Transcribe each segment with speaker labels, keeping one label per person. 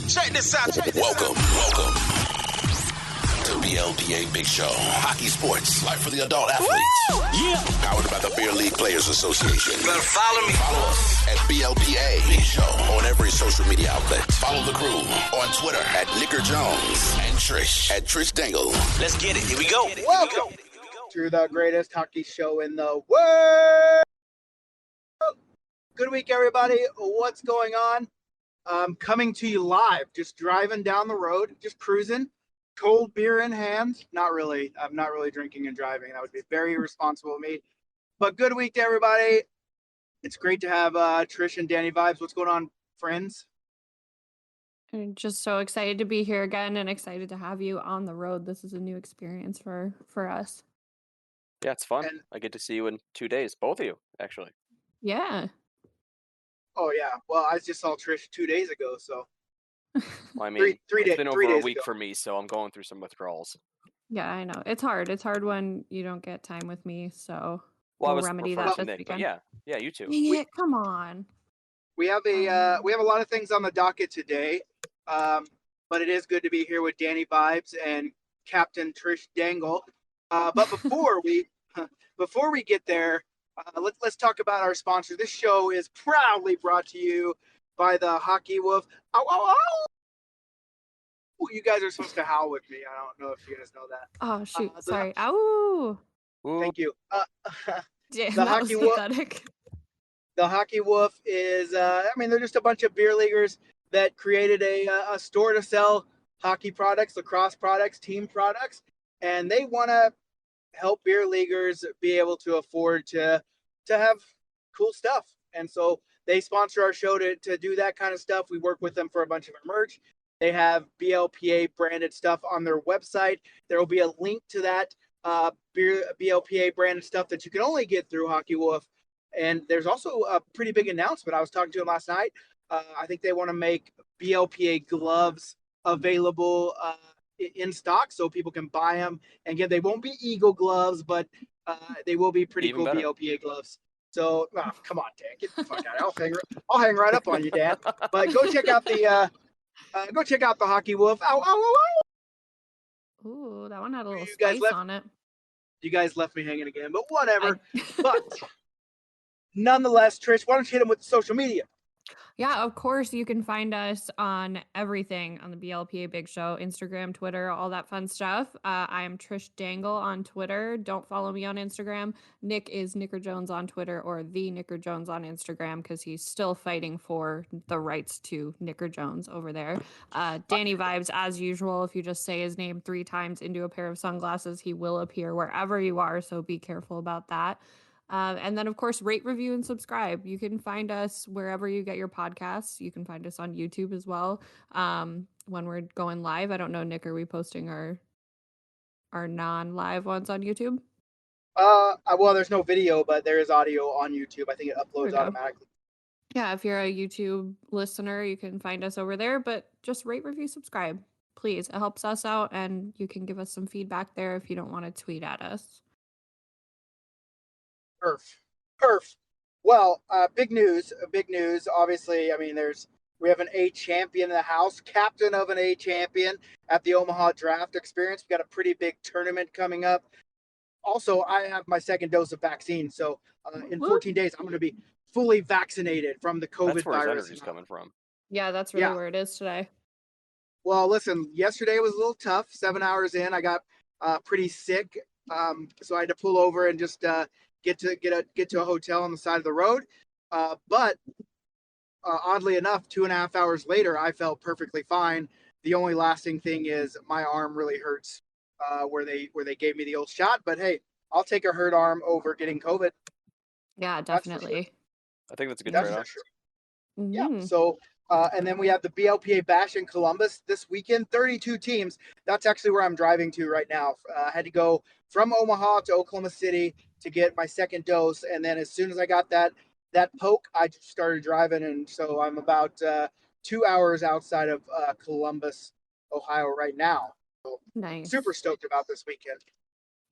Speaker 1: Check this out.
Speaker 2: Welcome to BLPA Big Show. Hockey sports, life for the adult athlete.
Speaker 1: Yeah.
Speaker 2: Powered by the Beer League Players Association.
Speaker 1: Better follow me.
Speaker 2: Follow us at BLPA Big Show on every social media outlet. Follow the crew on Twitter at Nicker Jones and Trish at Trish Dangle.
Speaker 1: Let's get it. Here we go.
Speaker 3: Welcome to the greatest hockey show in the world. Good week, everybody. What's going on? Coming to you live, just driving down the road, just cruising, cold beer in hand. Not really. I'm not really drinking and driving. That would be very irresponsible of me. But good week to everybody. It's great to have Trish and Danny Vibes. What's going on, friends?
Speaker 4: I'm just so excited to be here again and excited to have you on the road. This is a new experience for us.
Speaker 5: Yeah, it's fun.
Speaker 3: And-
Speaker 5: I get to see you in 2 days, both of you, actually.
Speaker 4: Yeah.
Speaker 3: Oh, yeah. Well, I just saw Trish 2 days ago, so.
Speaker 5: Well, I mean,
Speaker 3: Three
Speaker 5: it's been over a
Speaker 3: days
Speaker 5: week
Speaker 3: ago.
Speaker 5: for me, so I'm going through some withdrawals.
Speaker 4: Yeah, I know. It's hard. It's hard when you don't get time with me, so
Speaker 5: Well, I
Speaker 4: we'll
Speaker 5: was
Speaker 4: remedy
Speaker 5: referring
Speaker 4: that
Speaker 5: to
Speaker 4: this
Speaker 5: Nick, but
Speaker 4: weekend.
Speaker 5: yeah, you too.
Speaker 4: Dang it, come on.
Speaker 3: We have a lot of things on the docket today, but it is good to be here with Danny Vibes and Captain Trish Dangle. But before we get there, let's talk about our sponsor. This show is proudly brought to you by the Hockey Wolf. Ow, ow, ow! You guys are supposed to howl with me. I don't know if you guys know that.
Speaker 4: Oh, shoot.
Speaker 3: the-
Speaker 4: Sorry. Ow.
Speaker 5: Ooh,
Speaker 3: Thank you.
Speaker 4: Damn,
Speaker 3: The
Speaker 4: that was
Speaker 3: Hockey Wolf-
Speaker 4: pathetic.
Speaker 3: The Hockey Wolf is, they're just a bunch of beer leaguers that created a store to sell hockey products, lacrosse products, team products, and they want to help beer leaguers be able to afford to have cool stuff. And so they sponsor our show to do that kind of stuff. We work with them for a bunch of our merch. They have BLPA branded stuff on their website. There will be a link to that BLPA branded stuff that you can only get through Hockey Wolf. And there's also a pretty big announcement. I was talking to them last night. I think they want to make BLPA gloves available in stock so people can buy them. And again, they won't be Eagle gloves, but they will be pretty
Speaker 5: Even
Speaker 3: cool
Speaker 5: better.
Speaker 3: BLPA gloves. So, come on, Dan, get the fuck out of here. I'll hang right up on you, Dan. But go check out the Hockey Wolf. Ow, ow, ow, ow.
Speaker 4: Ooh, that one had a little
Speaker 3: You guys
Speaker 4: spice
Speaker 3: left-
Speaker 4: on it.
Speaker 3: You guys left me hanging again, but whatever. But nonetheless, Trish, why don't you hit them with social media?
Speaker 4: Yeah, of course, you can find us on everything on the BLPA Big Show, Instagram, Twitter, all that fun stuff. I am Trish Dangle on Twitter. Don't follow me on Instagram. Nick is Nicker Jones on Twitter or the Nicker Jones on Instagram because he's still fighting for the rights to Nicker Jones over there. Danny Vibes, as usual, if you just say his name 3 times into a pair of sunglasses, he will appear wherever you are, so be careful about that. And then, of course, rate, review, and subscribe. You can find us wherever you get your podcasts. You can find us on YouTube as well. When we're going live, I don't know, Nick, are we posting our non-live ones on YouTube?
Speaker 3: Well, there's no video, but there is audio on YouTube. I think it
Speaker 4: There we
Speaker 3: uploads
Speaker 4: go.
Speaker 3: automatically.
Speaker 4: Yeah, if you're a YouTube listener, you can find us over there. But just rate, review, subscribe, please. It helps us out, and you can give us some feedback there if you don't want to tweet at us.
Speaker 3: Perf. Well, big news. Obviously, I mean, we have an A champion in the house, captain of an A champion at the Omaha Draft Experience. We got a pretty big tournament coming up. Also, I have my second dose of vaccine, so in
Speaker 4: Woo.
Speaker 3: 14 days, I'm going to be fully vaccinated from the COVID
Speaker 5: that's where his
Speaker 3: virus.
Speaker 5: energy's coming from.
Speaker 4: Yeah, that's really
Speaker 3: Yeah.
Speaker 4: where it is today.
Speaker 3: Well, listen, yesterday was a little tough. 7 hours in, I got pretty sick, so I had to pull over and just get to a hotel on the side of the road. But oddly enough, 2.5 hours later, I felt perfectly fine. The only lasting thing is my arm really hurts where they gave me the old shot. But hey, I'll take a hurt arm over getting COVID.
Speaker 4: Yeah,
Speaker 3: That's for sure.
Speaker 4: definitely.
Speaker 5: I think that's a good
Speaker 3: That's for
Speaker 5: trade-off.
Speaker 3: sure. Yeah.
Speaker 4: Mhm.
Speaker 3: So, and then we have the BLPA Bash in Columbus this weekend. 32 teams. That's actually where I'm driving to right now. I had to go from Omaha to Oklahoma City to get my second dose, and then as soon as I got that poke, I just started driving, and so I'm about 2 hours outside of Columbus, Ohio right now. So
Speaker 4: Nice.
Speaker 3: super stoked about this weekend.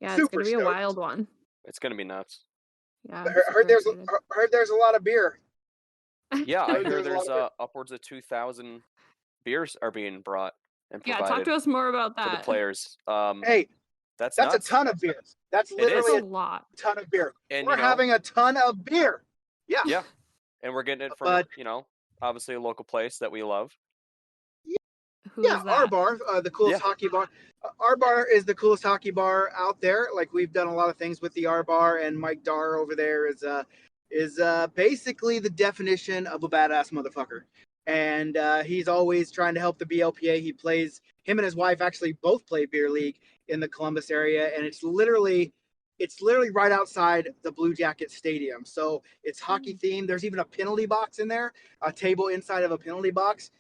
Speaker 4: Yeah, it's
Speaker 3: super
Speaker 4: gonna be a
Speaker 3: stoked.
Speaker 4: wild one.
Speaker 5: It's going to be nuts.
Speaker 4: Yeah.
Speaker 3: I
Speaker 4: I'm
Speaker 3: heard
Speaker 4: super
Speaker 3: there's a lot of beer.
Speaker 5: Yeah, I
Speaker 3: There's
Speaker 5: hear
Speaker 3: a lot
Speaker 5: there's
Speaker 3: of
Speaker 5: upwards of 2,000 beers are being brought and
Speaker 4: Yeah,
Speaker 5: provided
Speaker 4: talk to us more about
Speaker 5: for the
Speaker 4: that.
Speaker 5: players.
Speaker 3: Hey,
Speaker 5: That's
Speaker 3: that's a
Speaker 5: nuts.
Speaker 3: ton of beers. That's
Speaker 5: It
Speaker 4: That's
Speaker 3: literally
Speaker 5: is.
Speaker 4: a
Speaker 3: a
Speaker 4: lot.
Speaker 3: ton of beer.
Speaker 5: And
Speaker 3: We're having a ton of beer. Yeah.
Speaker 5: yeah, and we're getting it from
Speaker 3: But
Speaker 5: obviously a local place that we love.
Speaker 4: Who
Speaker 3: yeah,
Speaker 4: is
Speaker 3: our
Speaker 4: that?
Speaker 3: bar, the coolest
Speaker 5: Yeah.
Speaker 3: hockey bar. Our bar is the coolest hockey bar out there. Like we've done a lot of things with the R bar, and Mike Dar over there is basically the definition of a badass motherfucker. And he's always trying to help the BLPA. Him and his wife actually both play beer league in the Columbus area, and it's literally right outside the Blue Jacket Stadium. So it's hockey themed. There's even a penalty box in there, a table inside of a penalty box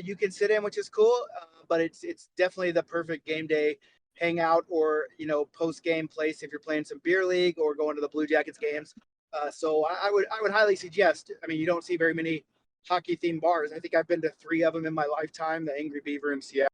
Speaker 3: you can sit in, which is cool. But it's definitely the perfect game day hangout or post game place if you're playing some beer league or going to the Blue Jackets games. So I would highly suggest. I mean, you don't see very many hockey themed bars. I think I've been to 3 of them in my lifetime. The Angry Beaver in Seattle.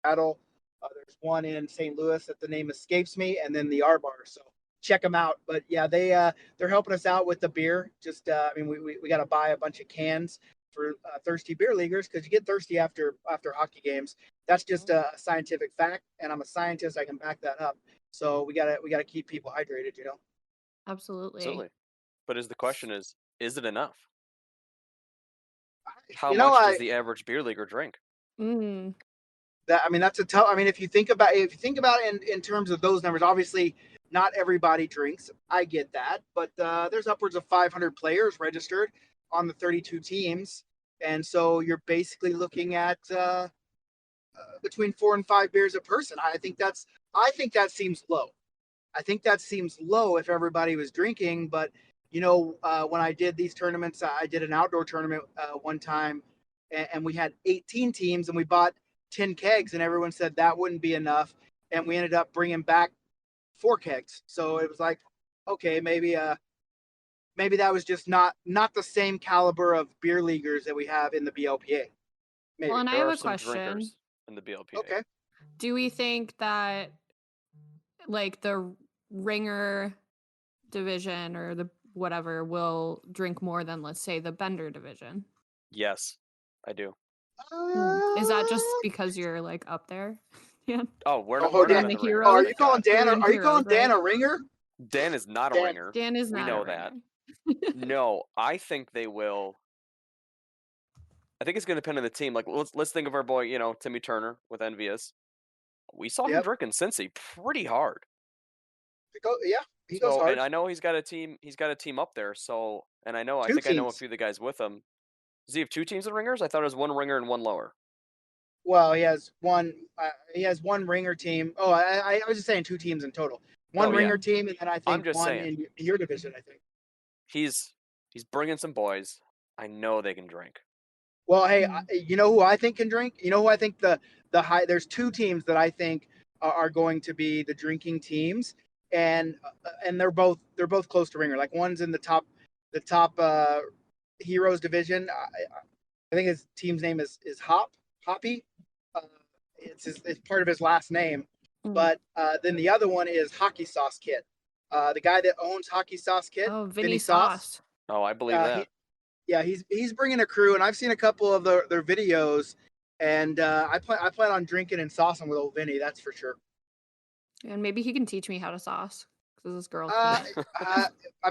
Speaker 3: There's one in St. Louis that the name escapes me, and then the R Bar. So check them out. But yeah, they're helping us out with the beer. Just I mean, we got to buy a bunch of cans for thirsty beer leaguers because you get thirsty after hockey games. That's just a scientific fact, and I'm a scientist. I can back that up. So we gotta keep people hydrated.
Speaker 4: Absolutely.
Speaker 5: Absolutely. But the question is it enough? How
Speaker 3: You know,
Speaker 5: much does the average beer leaguer drink?
Speaker 4: Mm.
Speaker 3: That's a tough. I mean, if you think about it in terms of those numbers, obviously not everybody drinks. I get that, but there's upwards of 500 players registered on the 32 teams, and so you're basically looking at between 4 and 5 beers a person. I think that seems low. I think that seems low if everybody was drinking. But when I did these tournaments, I did an outdoor tournament one time, and we had 18 teams, and we bought 10 kegs, and everyone said that wouldn't be enough, and we ended up bringing back 4 kegs. So it was like, okay, maybe that was just not the same caliber of beer leaguers that we have in the BLPA. Maybe.
Speaker 4: Well, and I
Speaker 5: There
Speaker 4: have
Speaker 5: are
Speaker 4: a
Speaker 5: some
Speaker 4: question.
Speaker 5: drinkers in the BLPA.
Speaker 3: Okay.
Speaker 4: Do we think that like the ringer division or the whatever will drink more than, let's say, the bender division?
Speaker 5: Yes, I do.
Speaker 4: Is that just because you're like up there? Yeah.
Speaker 5: Oh, we're
Speaker 3: Oh,
Speaker 5: not, we're
Speaker 3: Dan
Speaker 5: not in
Speaker 4: the
Speaker 5: the ringer.
Speaker 4: hero.
Speaker 3: Are you calling
Speaker 4: We're
Speaker 3: Dan?
Speaker 4: in
Speaker 3: Are you calling
Speaker 4: heroes,
Speaker 3: Dan
Speaker 4: right?
Speaker 3: a ringer?
Speaker 5: Dan is not a
Speaker 3: Dan-
Speaker 5: ringer.
Speaker 4: Dan is
Speaker 5: We
Speaker 4: not.
Speaker 5: know
Speaker 4: a
Speaker 5: that.
Speaker 4: ringer.
Speaker 5: No, I think they will. I think it's going to depend on the team. Like, let's think of our boy, Timmy Turner with Envious. We saw him
Speaker 3: Yep.
Speaker 5: drinking Cincy pretty hard.
Speaker 3: He goes hard.
Speaker 5: And I know he's got a team. He's got a team up there. So, and I know. I
Speaker 3: 2
Speaker 5: think I know a
Speaker 3: teams.
Speaker 5: few of the guys with him. Does he have 2 teams of ringers? I thought it was 1 ringer and 1 lower.
Speaker 3: Well, he has one. He has 1 ringer team. Oh, I was just saying 2 teams in total. One
Speaker 5: Oh, yeah.
Speaker 3: ringer team, and then I think
Speaker 5: just
Speaker 3: 1
Speaker 5: saying.
Speaker 3: in your division. I think.
Speaker 5: He's bringing some boys. I know they can drink.
Speaker 3: Well, hey, you know who I think can drink? You know who I think the high? There's 2 teams that I think are going to be the drinking teams, and they're both close to ringer. Like one's in the top heroes division. I think his team's name is Hoppy. It's part of his last name. But then the other one is Hockey Sauce Kit. The guy that owns Hockey Sauce Kit,
Speaker 4: Oh, Vinny Sauce.
Speaker 5: Oh, I believe that.
Speaker 3: He's bringing a crew, and I've seen a couple of their videos, and I plan on drinking and saucing with old Vinny. That's for sure.
Speaker 4: And maybe he can teach me how to sauce because this girl
Speaker 3: I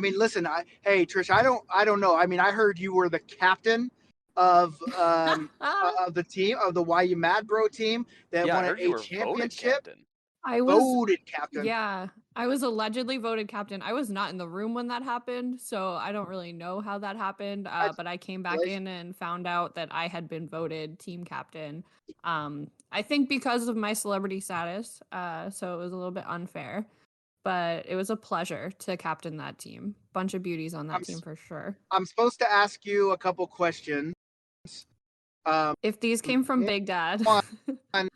Speaker 3: mean, listen, hey Trish, I don't know. I mean, I heard you were the captain of the team of the YU Mad Bro team that
Speaker 5: Yeah, I
Speaker 3: won
Speaker 5: heard you
Speaker 3: a
Speaker 5: were voted
Speaker 3: championship.
Speaker 5: captain.
Speaker 4: I was
Speaker 3: Voted captain.
Speaker 4: Yeah, I was allegedly voted captain. I was not in the room when that happened, so I don't really know how that happened. But I came back in and found out that I had been voted team captain. I think because of my celebrity status. So it was a little bit unfair, but it was a pleasure to captain that team. Bunch of beauties on that team for sure.
Speaker 3: I'm supposed to ask you a couple questions.
Speaker 4: If these came from Big Dad,
Speaker 5: He
Speaker 4: I'm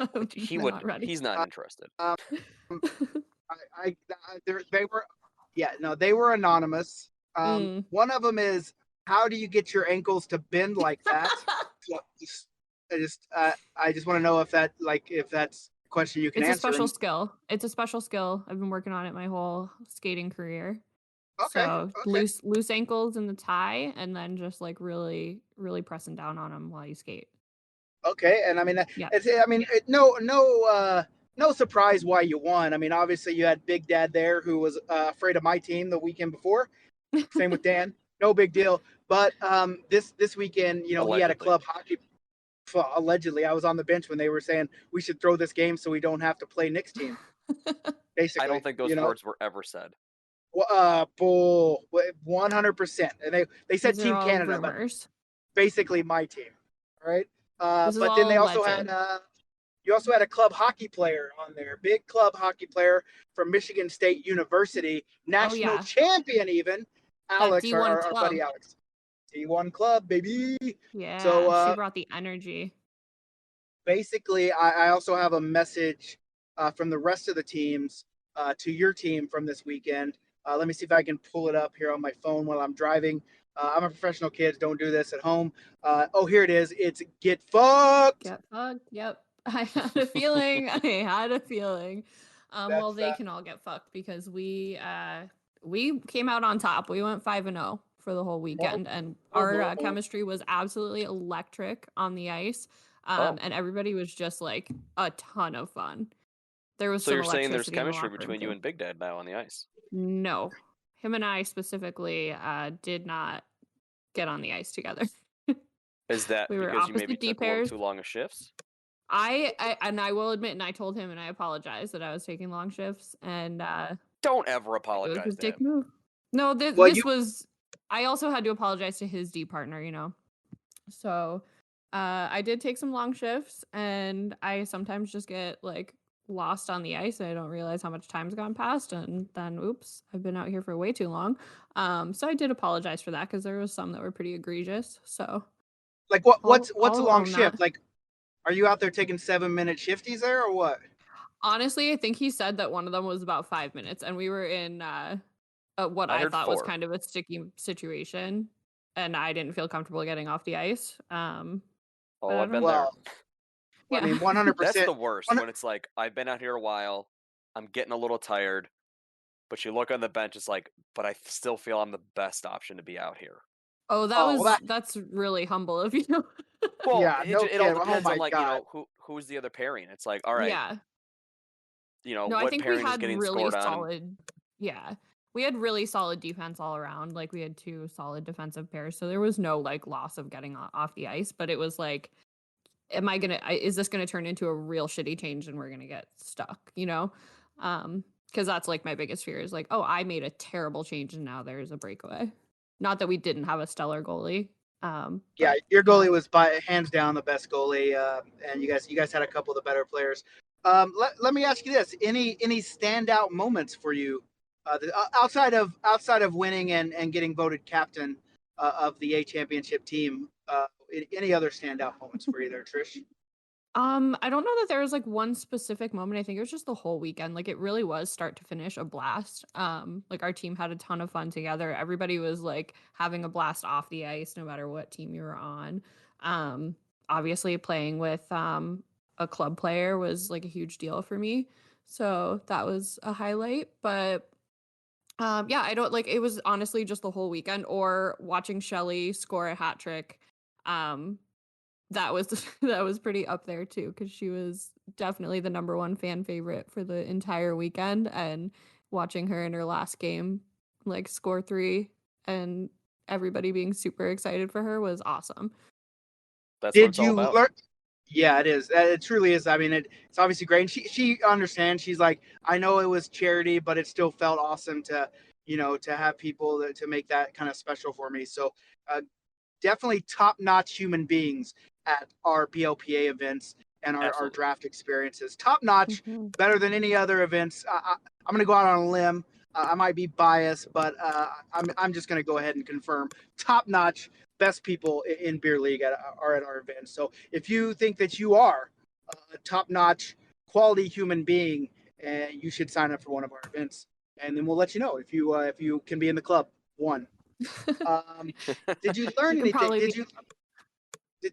Speaker 5: would.
Speaker 4: not ready.
Speaker 5: He's not interested.
Speaker 3: They were anonymous. One of them is, how do you get your ankles to bend like that? I just want to know if that's a question you can answer.
Speaker 4: It's a special skill. It's a special skill. I've been working on it my whole skating career.
Speaker 3: Okay.
Speaker 4: So loose ankles in the tie, and then just like really, really pressing down on them while you skate.
Speaker 3: Okay, and I mean,
Speaker 4: Yeah.
Speaker 3: no surprise why you won. I mean, obviously you had Big Dad there who was afraid of my team the weekend before. Same with Dan. No big deal. But this weekend, he had a
Speaker 5: Allegedly.
Speaker 3: club hockey. Well, allegedly, I was on the bench when they were saying we should throw this game so we don't have to play Nick's team. Basically,
Speaker 5: I don't think those words were ever said.
Speaker 3: Bull, 100%. And they said
Speaker 4: These are
Speaker 3: Team
Speaker 4: all
Speaker 3: Canada, but
Speaker 4: rumors.
Speaker 3: basically my team. All right.
Speaker 4: This is
Speaker 3: But then they
Speaker 4: all
Speaker 3: also
Speaker 4: alleged.
Speaker 3: had you also had a club hockey player on there, big club hockey player from Michigan State University, national
Speaker 4: yeah.
Speaker 3: champion even, Alex,
Speaker 4: D1
Speaker 3: our
Speaker 4: club.
Speaker 3: buddy Alex. D1 club, baby.
Speaker 4: Yeah,
Speaker 3: So,
Speaker 4: she brought the energy.
Speaker 3: basically, I also have a message from the rest of the teams to your team from this weekend. Let me see if I can pull it up here on my phone while I'm driving. I'm a professional, kids. Don't do this at home. Here it is. It's get fucked.
Speaker 4: Get fucked. Yep. I had a feeling. Well, they can all get fucked because we came out on top. We went 5-0 for the whole weekend, and our chemistry was absolutely electric on the ice. And everybody was just like a ton of fun. There was
Speaker 5: So
Speaker 4: some
Speaker 5: you're saying there's
Speaker 4: electricity in the
Speaker 5: chemistry
Speaker 4: locker room,
Speaker 5: between you
Speaker 4: too.
Speaker 5: and Big Dad now on the ice?
Speaker 4: No, him and I specifically did not get on the ice together.
Speaker 5: Is that
Speaker 4: We were
Speaker 5: because you maybe
Speaker 4: opposite D
Speaker 5: took a little
Speaker 4: pairs.
Speaker 5: too long of shifts?
Speaker 4: I will admit, and I told him, and I apologized that I was taking long shifts, and
Speaker 5: Don't ever
Speaker 4: it was
Speaker 5: apologize
Speaker 4: his
Speaker 5: to
Speaker 4: dick
Speaker 5: him.
Speaker 4: move. No,
Speaker 3: Well,
Speaker 4: this was. I also had to apologize to his D partner, So, I did take some long shifts, and I sometimes just get like lost on the ice, and I don't realize how much time's gone past, and then oops, I've been out here for way too long. So I did apologize for that because there was some that were pretty egregious. So,
Speaker 3: Like what's a
Speaker 4: I'll
Speaker 3: long
Speaker 4: own
Speaker 3: shift?
Speaker 4: that.
Speaker 3: Like, are you out there taking 7-minute shifties there or what?
Speaker 4: Honestly, I think he said that one of them was about 5 minutes, and we were in what
Speaker 5: I
Speaker 4: I
Speaker 5: heard
Speaker 4: thought was
Speaker 5: 4.
Speaker 4: kind of a sticky situation, and I didn't feel comfortable getting off the ice. But I
Speaker 5: I've been
Speaker 4: don't-
Speaker 5: there.
Speaker 3: Well,
Speaker 4: Yeah.
Speaker 3: I mean,
Speaker 5: That's
Speaker 3: 100%.
Speaker 5: the worst when it's like, I've been out here a while, I'm getting a little tired, but you look on the bench, it's like, but I still feel I'm the best option to be out here.
Speaker 4: Oh, that's really humble of you.
Speaker 5: Well,
Speaker 3: Yeah,
Speaker 5: it,
Speaker 3: no
Speaker 5: it all
Speaker 3: kidding. Oh
Speaker 5: depends
Speaker 3: my
Speaker 5: on, like,
Speaker 3: God.
Speaker 5: who's the other pairing. It's like, all right,
Speaker 4: Yeah. No, I
Speaker 5: what
Speaker 4: think we
Speaker 5: pairing is
Speaker 4: had
Speaker 5: getting
Speaker 4: really
Speaker 5: scored on?
Speaker 4: solid. Yeah. We had really solid defense all around. Like we had 2 solid defensive pairs. So there was no like loss of getting off the ice, but it was like is this gonna turn into a real shitty change and we're gonna get stuck, because that's like my biggest fear is like, oh, I made a terrible change and now there's a breakaway. Not that we didn't have a stellar goalie.
Speaker 3: Yeah,
Speaker 4: but,
Speaker 3: your goalie was by hands down the best goalie, and you guys had a couple of the better players. Let me ask you this: any standout moments for you outside of winning and getting voted captain of the A championship team? Any other standout moments for you there, Trish?
Speaker 4: I don't know that there was like one specific moment. I think it was just the whole weekend. Like it really was start to finish a blast. Like our team had a ton of fun together. Everybody was like having a blast off the ice, no matter what team you were on. Obviously playing with a club player was like a huge deal for me. So that was a highlight. But yeah, I don't like it was honestly just the whole weekend or watching Shelly score a hat trick. That was that was pretty up there too because she was definitely the number 1 fan favorite for the entire weekend, and watching her in her last game like score 3 and everybody being super excited for her was awesome.
Speaker 5: That's what
Speaker 3: Did
Speaker 5: it's all
Speaker 3: you
Speaker 5: about.
Speaker 3: learn? Yeah, it is. It truly is. I mean, it's obviously great. And she understands. She's like, I know it was charity, but it still felt awesome to to have people to make that kind of special for me. So definitely top-notch human beings at our BLPA events and our
Speaker 5: Absolutely.
Speaker 3: draft experiences. Top-notch, better than any other events. I'm going to go out on a limb. I might be biased, but I'm just going to go ahead and confirm top-notch, best people in beer league are at our events. So if you think that you are a top-notch, quality human being, you should sign up for one of our events, and then we'll let you know if you can be in the club. Did you learn
Speaker 4: You can
Speaker 3: anything?
Speaker 4: probably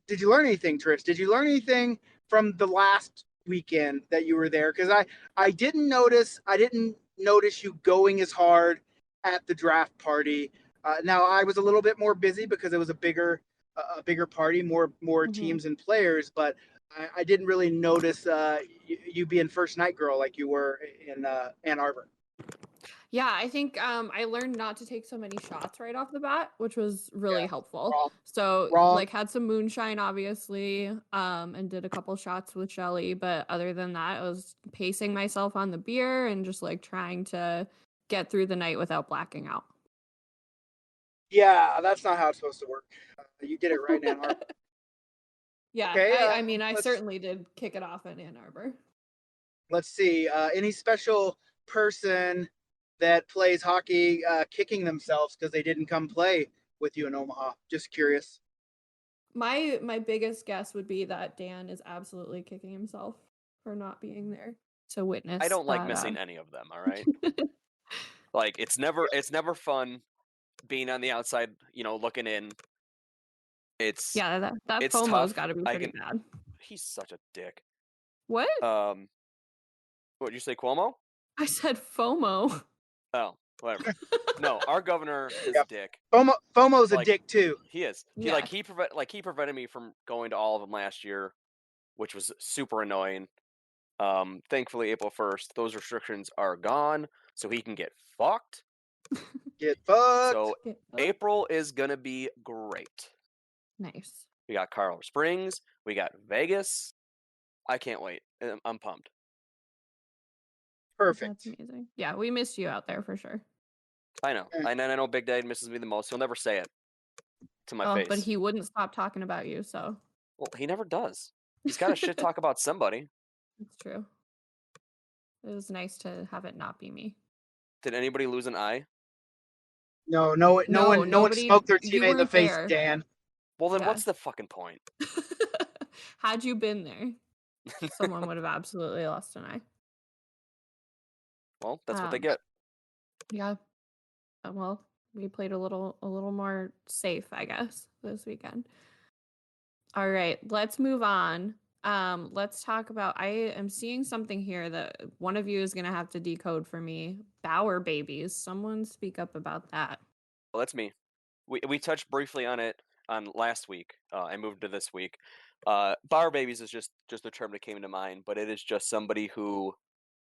Speaker 3: Did you learn anything, Trish? Did you learn anything from the last weekend that you were there? Because I didn't notice you going as hard at the draft party. Now I was a little bit more busy because it was a bigger a bigger party, more
Speaker 4: Mhm.
Speaker 3: teams and players. But I didn't really notice you being first night girl like you were in Ann Arbor.
Speaker 4: Yeah, I think I learned not to take so many shots right off the bat, which was really
Speaker 3: Yeah,
Speaker 4: helpful.
Speaker 3: wrong,
Speaker 4: So
Speaker 3: wrong.
Speaker 4: like had some moonshine obviously, and did a couple shots with Shelly, but other than that, I was pacing myself on the beer and just like trying to get through the night without blacking out.
Speaker 3: Yeah, that's not how it's supposed to work. You did it right in Ann Arbor.
Speaker 4: Yeah,
Speaker 3: Okay,
Speaker 4: I mean, I
Speaker 3: let's
Speaker 4: certainly did kick it off in Ann Arbor.
Speaker 3: see. Any special person that plays hockey kicking themselves because they didn't come play with you in Omaha? Just curious.
Speaker 4: My biggest guess would be that Dan is absolutely kicking himself for not being there to
Speaker 5: I
Speaker 4: witness
Speaker 5: don't like
Speaker 4: that.
Speaker 5: missing any of them. All right, like it's never fun being on the outside, looking in. It's
Speaker 4: Yeah, that
Speaker 5: it's
Speaker 4: FOMO's
Speaker 5: tough.
Speaker 4: got to be pretty bad.
Speaker 5: He's such a dick.
Speaker 4: What?
Speaker 5: What did you say, Cuomo?
Speaker 4: I said FOMO.
Speaker 5: Oh, whatever. No, our governor is a
Speaker 3: Yep.
Speaker 5: dick.
Speaker 3: FOMO's a
Speaker 5: Like,
Speaker 3: dick too.
Speaker 5: He is.
Speaker 4: Yeah.
Speaker 5: He prevented me from going to all of them last year, which was super annoying. Thankfully, April 1st, those restrictions are gone, so he can get fucked.
Speaker 3: Get fucked.
Speaker 5: So April is gonna be great.
Speaker 4: Nice.
Speaker 5: We got Colorado Springs. We got Vegas. I can't wait. I'm pumped.
Speaker 3: Perfect.
Speaker 4: That's amazing. Yeah, we missed you out there for sure.
Speaker 5: I know.
Speaker 3: Yeah.
Speaker 5: I know Big Dad misses me the most. He'll never say it to my
Speaker 4: Oh,
Speaker 5: face.
Speaker 4: but he wouldn't stop talking about you, so
Speaker 5: Well, he never does. He's got to shit talk about somebody.
Speaker 4: it's true. It was nice to have it not be me.
Speaker 5: Did anybody lose an eye?
Speaker 3: No one
Speaker 4: nobody-
Speaker 3: smoked their
Speaker 4: you
Speaker 3: teammate in the
Speaker 4: weren't
Speaker 3: face,
Speaker 4: there.
Speaker 3: Dan.
Speaker 5: Well, then
Speaker 4: Yeah.
Speaker 5: what's the fucking point?
Speaker 4: Had you been there, someone would have absolutely lost an eye.
Speaker 5: Well, that's what they
Speaker 4: Um,
Speaker 5: get.
Speaker 4: Yeah. Well, we played a little more safe, I guess, this weekend. All right, let's move on. Let's talk about. I am seeing something here that one of you is gonna have to decode for me. Bauer babies. Someone speak up about that.
Speaker 5: Well, that's me. We touched briefly on it on last week. I moved to this week. Bar babies is just a term that came to mind, but it is just somebody who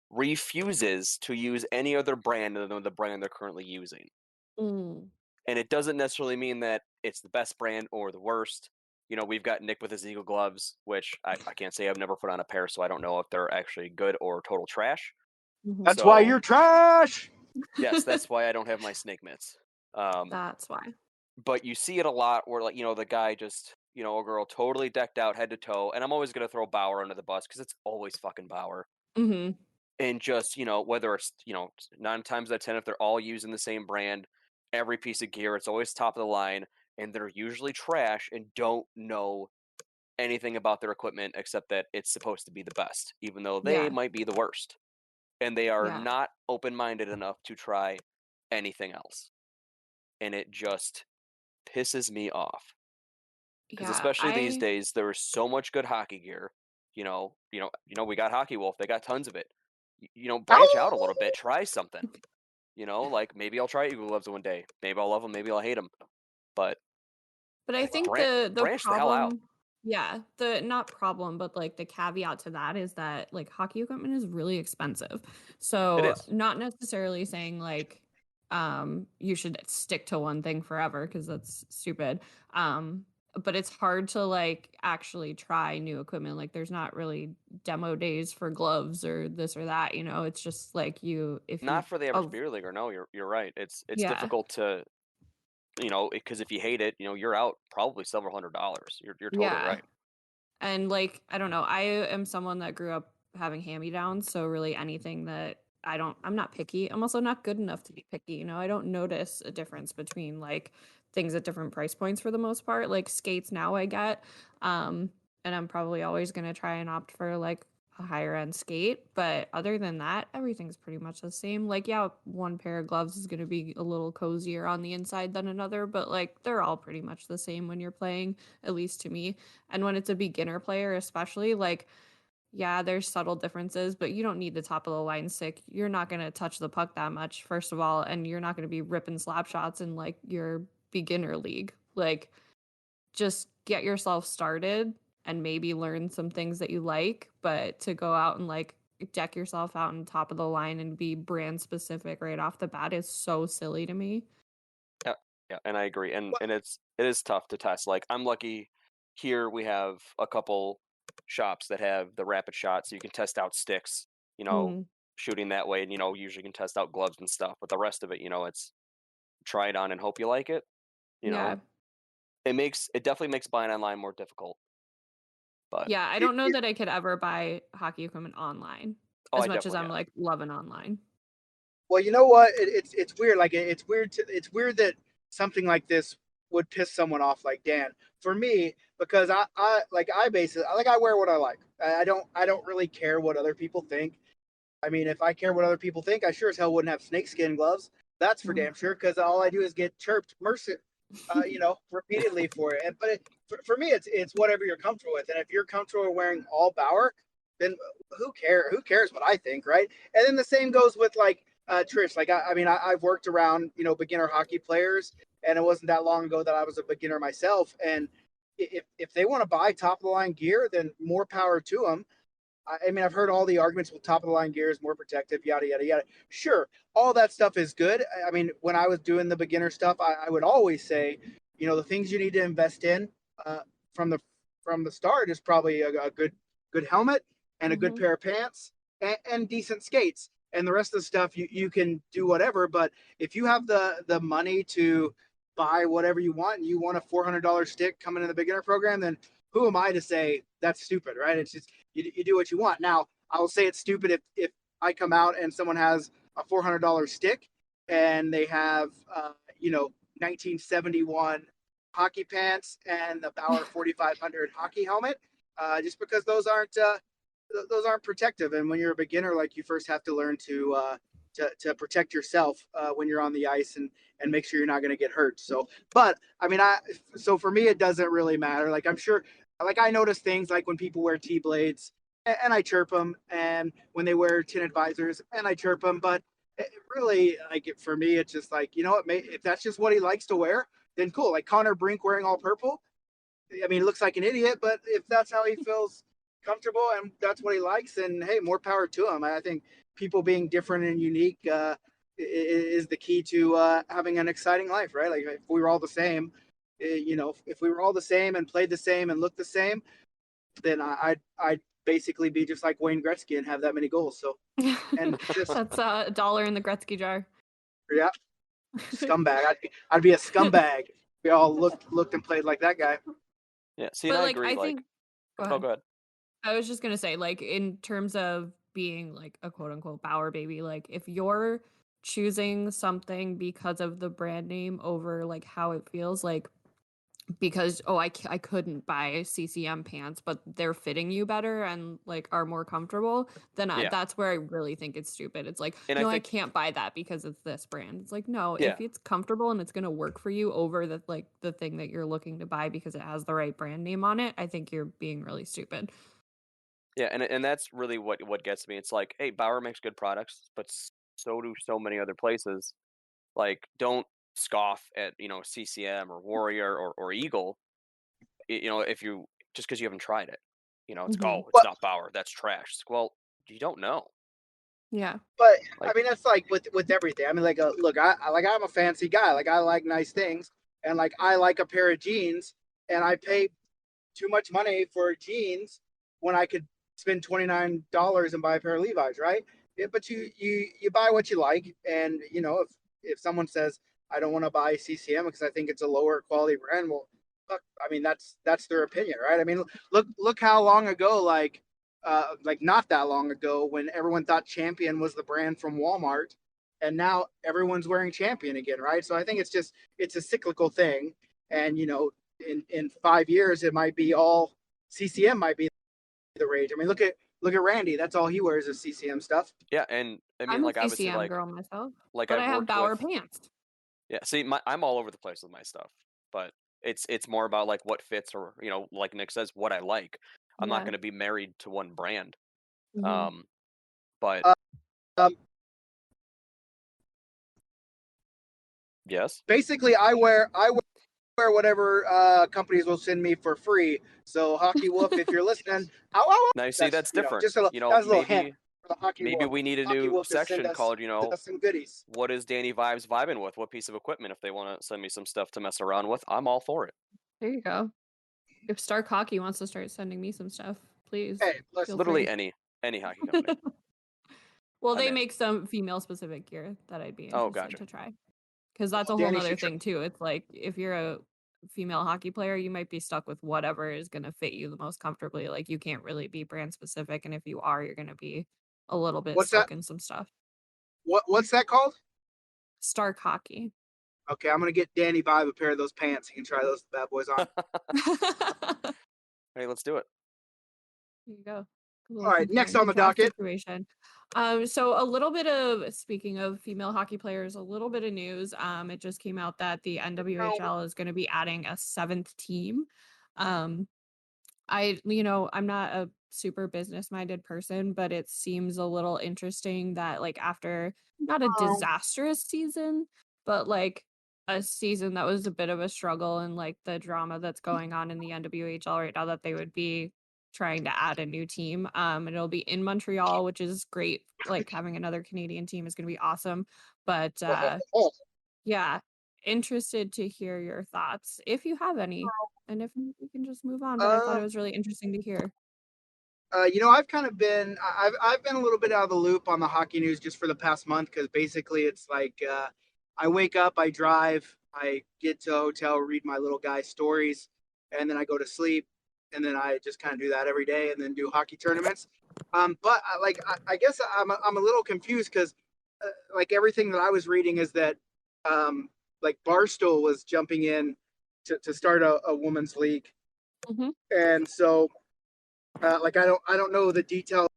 Speaker 5: refuses to use any other brand other than the brand they're currently using.
Speaker 4: Mm.
Speaker 5: And it doesn't necessarily mean that it's the best brand or the worst. We've got Nick with his Eagle gloves, which I can't say I've never put on a pair, so I don't know if they're actually good or total trash.
Speaker 4: Mhm.
Speaker 3: That's why you're trash.
Speaker 5: Yes, that's why I don't have my snake mitts.
Speaker 4: That's why.
Speaker 5: But you see it a lot where, the guy just, a girl totally decked out head to toe, and I'm always going to throw Bauer under the bus because it's always fucking Bauer.
Speaker 4: Mm-hmm.
Speaker 5: And just, whether it's, 9 times out of 10, if they're all using the same brand, every piece of gear, it's always top of the line, and they're usually trash and don't know anything about their equipment except that it's supposed to be the best, even though they
Speaker 4: Yeah.
Speaker 5: might be the worst. And they are
Speaker 4: Yeah.
Speaker 5: not open-minded enough to try anything else. And it just pisses me off. Because
Speaker 4: Yeah.
Speaker 5: especially these days, there is so much good hockey gear. We got Hockey Wolf. They got tons of it. Branch out a little bit. Try something. Like maybe I'll try Eagle gloves one day. Maybe I'll love them. Maybe I'll hate them. But
Speaker 4: I think
Speaker 5: branch
Speaker 4: the
Speaker 5: the hell out.
Speaker 4: problem, yeah, the not problem, but like the caveat to that is that like hockey equipment is really expensive. So
Speaker 5: is.
Speaker 4: not necessarily saying like you should stick to one thing forever because that's stupid. But it's hard to like actually try new equipment. Like there's not really demo days for gloves or this or that, it's just like
Speaker 5: Not for the average beer leaguer. No, you're right. It's
Speaker 4: Yeah.
Speaker 5: difficult to, because if you hate it, you're out probably several $100s. You're totally
Speaker 4: Yeah.
Speaker 5: right.
Speaker 4: And like, I don't know, I am someone that grew up having hand-me-downs, so really anything that I'm not picky. I'm also not good enough to be picky, I don't notice a difference between like things at different price points for the most part. Like skates now I get, and I'm probably always going to try and opt for like a higher end skate, but other than that, everything's pretty much the same. Like, yeah, one pair of gloves is going to be a little cozier on the inside than another, but like they're all pretty much the same when you're playing, at least to me. And when it's a beginner player, especially, like, yeah, there's subtle differences, but you don't need the top of the line stick. You're not going to touch the puck that much, first of all, and you're not going to be ripping slap shots in like your beginner league. Like, just get yourself started and maybe learn some things that you like, but to go out and like deck yourself out on top of the line and be brand specific right off the bat is so silly to me.
Speaker 5: Yeah, and I agree. And it is tough to test. Like I'm lucky here we have a couple shops that have the rapid shot so you can test out sticks, shooting that way, and usually can test out gloves and stuff. But the rest of it, it's try it on and hope you like it.
Speaker 4: Yeah.
Speaker 5: It definitely makes buying online more difficult. But
Speaker 4: Yeah, I don't know that I could ever buy hockey equipment online as much as I'm like loving online.
Speaker 3: Well, you know what? It's weird. Like it's weird that something like this would piss someone off like Dan. For me, because I wear what I like. I don't really care what other people think. I mean, if I care what other people think, I sure as hell wouldn't have snakeskin gloves. That's for damn sure. Because all I do is get chirped repeatedly for it. But for me, it's whatever you're comfortable with. And if you're comfortable wearing all Bauer, then who cares? Who cares what I think, right? And then the same goes with like Trish. Like I've worked around beginner hockey players, and it wasn't that long ago that I was a beginner myself. And if they want to buy top of the line gear, then more power to them. I mean, I've heard all the arguments with top of the line gear is more protective, yada, yada, yada. Sure, all that stuff is good. I mean, when I was doing the beginner stuff, I would always say, the things you need to invest in from the start is probably a good helmet and a good pair of pants and decent skates. And the rest of the stuff you can do whatever. But if you have the money to buy whatever you want and you want a $400 stick coming in the beginner program, then who am I to say that's stupid, right? It's just you do what you want. Now, I will say it's stupid if I come out and someone has a $400 stick and they have 1971 hockey pants and the Bauer 4500 hockey helmet, just because those aren't protective. And when you're a beginner, like, you first have to learn to protect yourself when you're on the ice and make sure you're not going to get hurt. So, but I mean, so for me, it doesn't really matter. Like, I'm sure, like, I notice things like when people wear T-blades and I chirp them, and when they wear tinted visors and I chirp them. But it really, like, for me, it's just like, if that's just what he likes to wear, then cool. Like Connor Brink wearing all purple. I mean, it looks like an idiot, but if that's how he feels comfortable and that's what he likes, then hey, more power to him. I think people being different and unique is the key to having an exciting life, right? Like, if we were all the same, if we were all the same and played the same and looked the same, then I'd basically be just like Wayne Gretzky and have that many goals. So, and just
Speaker 4: that's $1 in the Gretzky jar.
Speaker 3: Yeah, scumbag. I'd be a scumbag. We all looked and played like that guy.
Speaker 5: Yeah, see,
Speaker 4: but
Speaker 5: and I
Speaker 4: like,
Speaker 5: agree.
Speaker 4: I think.
Speaker 5: Go ahead.
Speaker 4: I was just gonna say, like, in terms of being like a quote unquote Bauer baby, like, if you're choosing something because of the brand name over like how it feels, like, because I couldn't buy CCM pants, but they're fitting you better and like are more comfortable, then that's where I really think it's stupid. It's like,
Speaker 5: and
Speaker 4: no, I can't buy that because it's this brand. It's like, no,
Speaker 5: Yeah.
Speaker 4: if it's comfortable and it's gonna work for you over the thing that you're looking to buy because it has the right brand name on it, I think you're being really stupid.
Speaker 5: Yeah, and that's really what gets me. It's like, hey, Bauer makes good products, but so do so many other places. Like, don't scoff at CCM or Warrior or Eagle. If you just because you haven't tried it, it's it's not Bauer. That's trash. It's like, well, you don't know.
Speaker 4: Yeah,
Speaker 3: but I mean, that's like with everything. I mean, like, look, I'm a fancy guy. Like, I like nice things, and like, I like a pair of jeans, and I pay too much money for jeans when I could spend $29 and buy a pair of Levi's, right? Yeah, but you buy what you like, and if someone says I don't want to buy CCM because I think it's a lower quality brand, well, look, I mean, that's their opinion, right? I mean, look how long ago, like not that long ago, when everyone thought Champion was the brand from Walmart, and now everyone's wearing Champion again, right? So I think it's a cyclical thing, and in 5 years it might be all CCM might be the rage. I mean, look at Randy. That's all he wears is CCM stuff.
Speaker 5: Yeah, and I mean,
Speaker 4: I'm
Speaker 5: like,
Speaker 4: a
Speaker 5: obviously,
Speaker 4: CCM
Speaker 5: like,
Speaker 4: girl myself,
Speaker 5: like
Speaker 4: but
Speaker 5: I've
Speaker 4: I have
Speaker 5: worked
Speaker 4: Bauer
Speaker 5: with.
Speaker 4: pants.
Speaker 5: Yeah, see, I'm all over the place with my stuff, but it's more about like what fits, or like Nick says, what I like. I'm not going to be married to one brand. But yes,
Speaker 3: basically, I wear whatever companies will send me for free. So Hockey Wolf, if you're listening, ow.
Speaker 5: Now you see that's different.
Speaker 3: Just a that was a little hint for the Hockey
Speaker 5: maybe
Speaker 3: Wolf.
Speaker 5: we need a
Speaker 3: Hockey
Speaker 5: new
Speaker 3: Wolf to send
Speaker 5: section
Speaker 3: us,
Speaker 5: called,
Speaker 3: send us some goodies.
Speaker 5: what is Danny Vibes vibing with? What piece of equipment? If they want to send me some stuff to mess around with, I'm all for it.
Speaker 4: There you go. If Stark Hockey wants to start sending me some stuff, please.
Speaker 3: Hey, listen,
Speaker 5: Literally
Speaker 4: free.
Speaker 5: any hockey company.
Speaker 4: Well,
Speaker 5: I'm
Speaker 4: they
Speaker 5: in.
Speaker 4: make some female specific gear that I'd be
Speaker 5: Oh,
Speaker 4: interested
Speaker 5: gotcha.
Speaker 4: to try. Because that's a whole
Speaker 3: Danny
Speaker 4: nother
Speaker 3: should
Speaker 4: thing too. It's like if you're a female hockey player, you might be stuck with whatever is going to fit you the most comfortably. Like you can't really be brand specific, and if you are, you're going to be a little bit
Speaker 3: What's
Speaker 4: stuck
Speaker 3: that?
Speaker 4: in some stuff.
Speaker 3: What's that called?
Speaker 4: Stark Hockey.
Speaker 3: Okay, I'm gonna get Danny Vibe a pair of those pants. He can try those bad boys on.
Speaker 5: Hey, let's do it.
Speaker 4: There you go.
Speaker 3: All right, next on the docket.
Speaker 4: Situation. So a little bit of, speaking of female hockey players, a little bit of news. It just came out that the NWHL is going to be adding a 7th team. I'm not a super business minded person, but it seems a little interesting that like after not a disastrous season, but like a season that was a bit of a struggle and like the drama that's going on in the NWHL right now, that they would be trying to add a new team. And it'll be in Montreal, which is great. Like having another Canadian team is going to be awesome. But yeah, interested to hear your thoughts if you have any, and if not, we can just move on. But I thought it was really interesting to hear.
Speaker 3: I've kind of been I've been a little bit out of the loop on the hockey news just for the past month because basically it's like I wake up, I drive, I get to a hotel, read my little guy's stories, and then I go to sleep, and then I just kind of do that every day, and then do hockey tournaments. But I guess I'm a little confused because like everything that I was reading is that like Barstool was jumping in to start a women's league, and so. Like I don't know the details.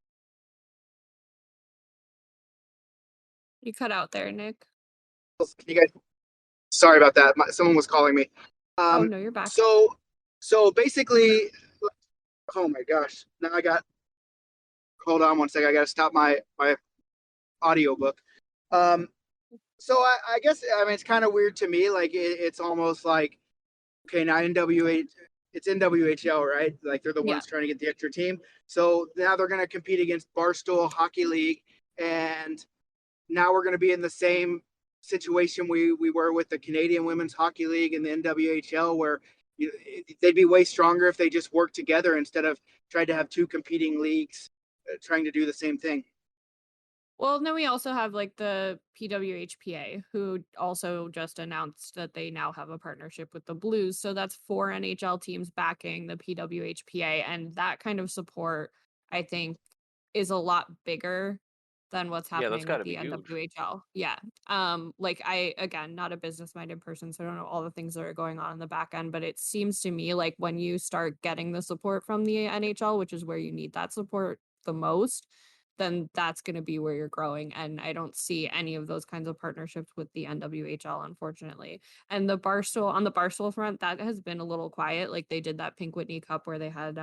Speaker 4: You cut out there, Nick.
Speaker 3: Can you guys? Sorry about that. Someone was calling me.
Speaker 4: Oh no, you're back.
Speaker 3: So basically, oh my gosh! Now I got. Hold on one second. I got to stop my audiobook. So I guess I mean it's kind of weird to me. Like it's almost like okay now it's NWHL, right? Like they're the ones trying to get the extra team. So now they're going to compete against Barstool Hockey League, and now we're going to be in the same situation we were with the Canadian Women's Hockey League and the NWHL, where they'd be way stronger if they just worked together instead of tried to have two competing leagues trying to do the same thing.
Speaker 4: Well, then we also have like the PWHPA, who also just announced that they now have a partnership with the Blues. So that's 4 NHL teams backing the PWHPA. And that kind of support, I think, is a lot bigger than what's happening with the NWHL. Yeah. Like I, again, not a business minded person, so I don't know all the things that are going on in the back end, but it seems to me like when you start getting the support from the NHL, which is where you need that support the most, then that's going to be where you're growing. And I don't see any of those kinds of partnerships with the NWHL, unfortunately. And the Barstool front, that has been a little quiet. Like they did that Pink Whitney Cup where they had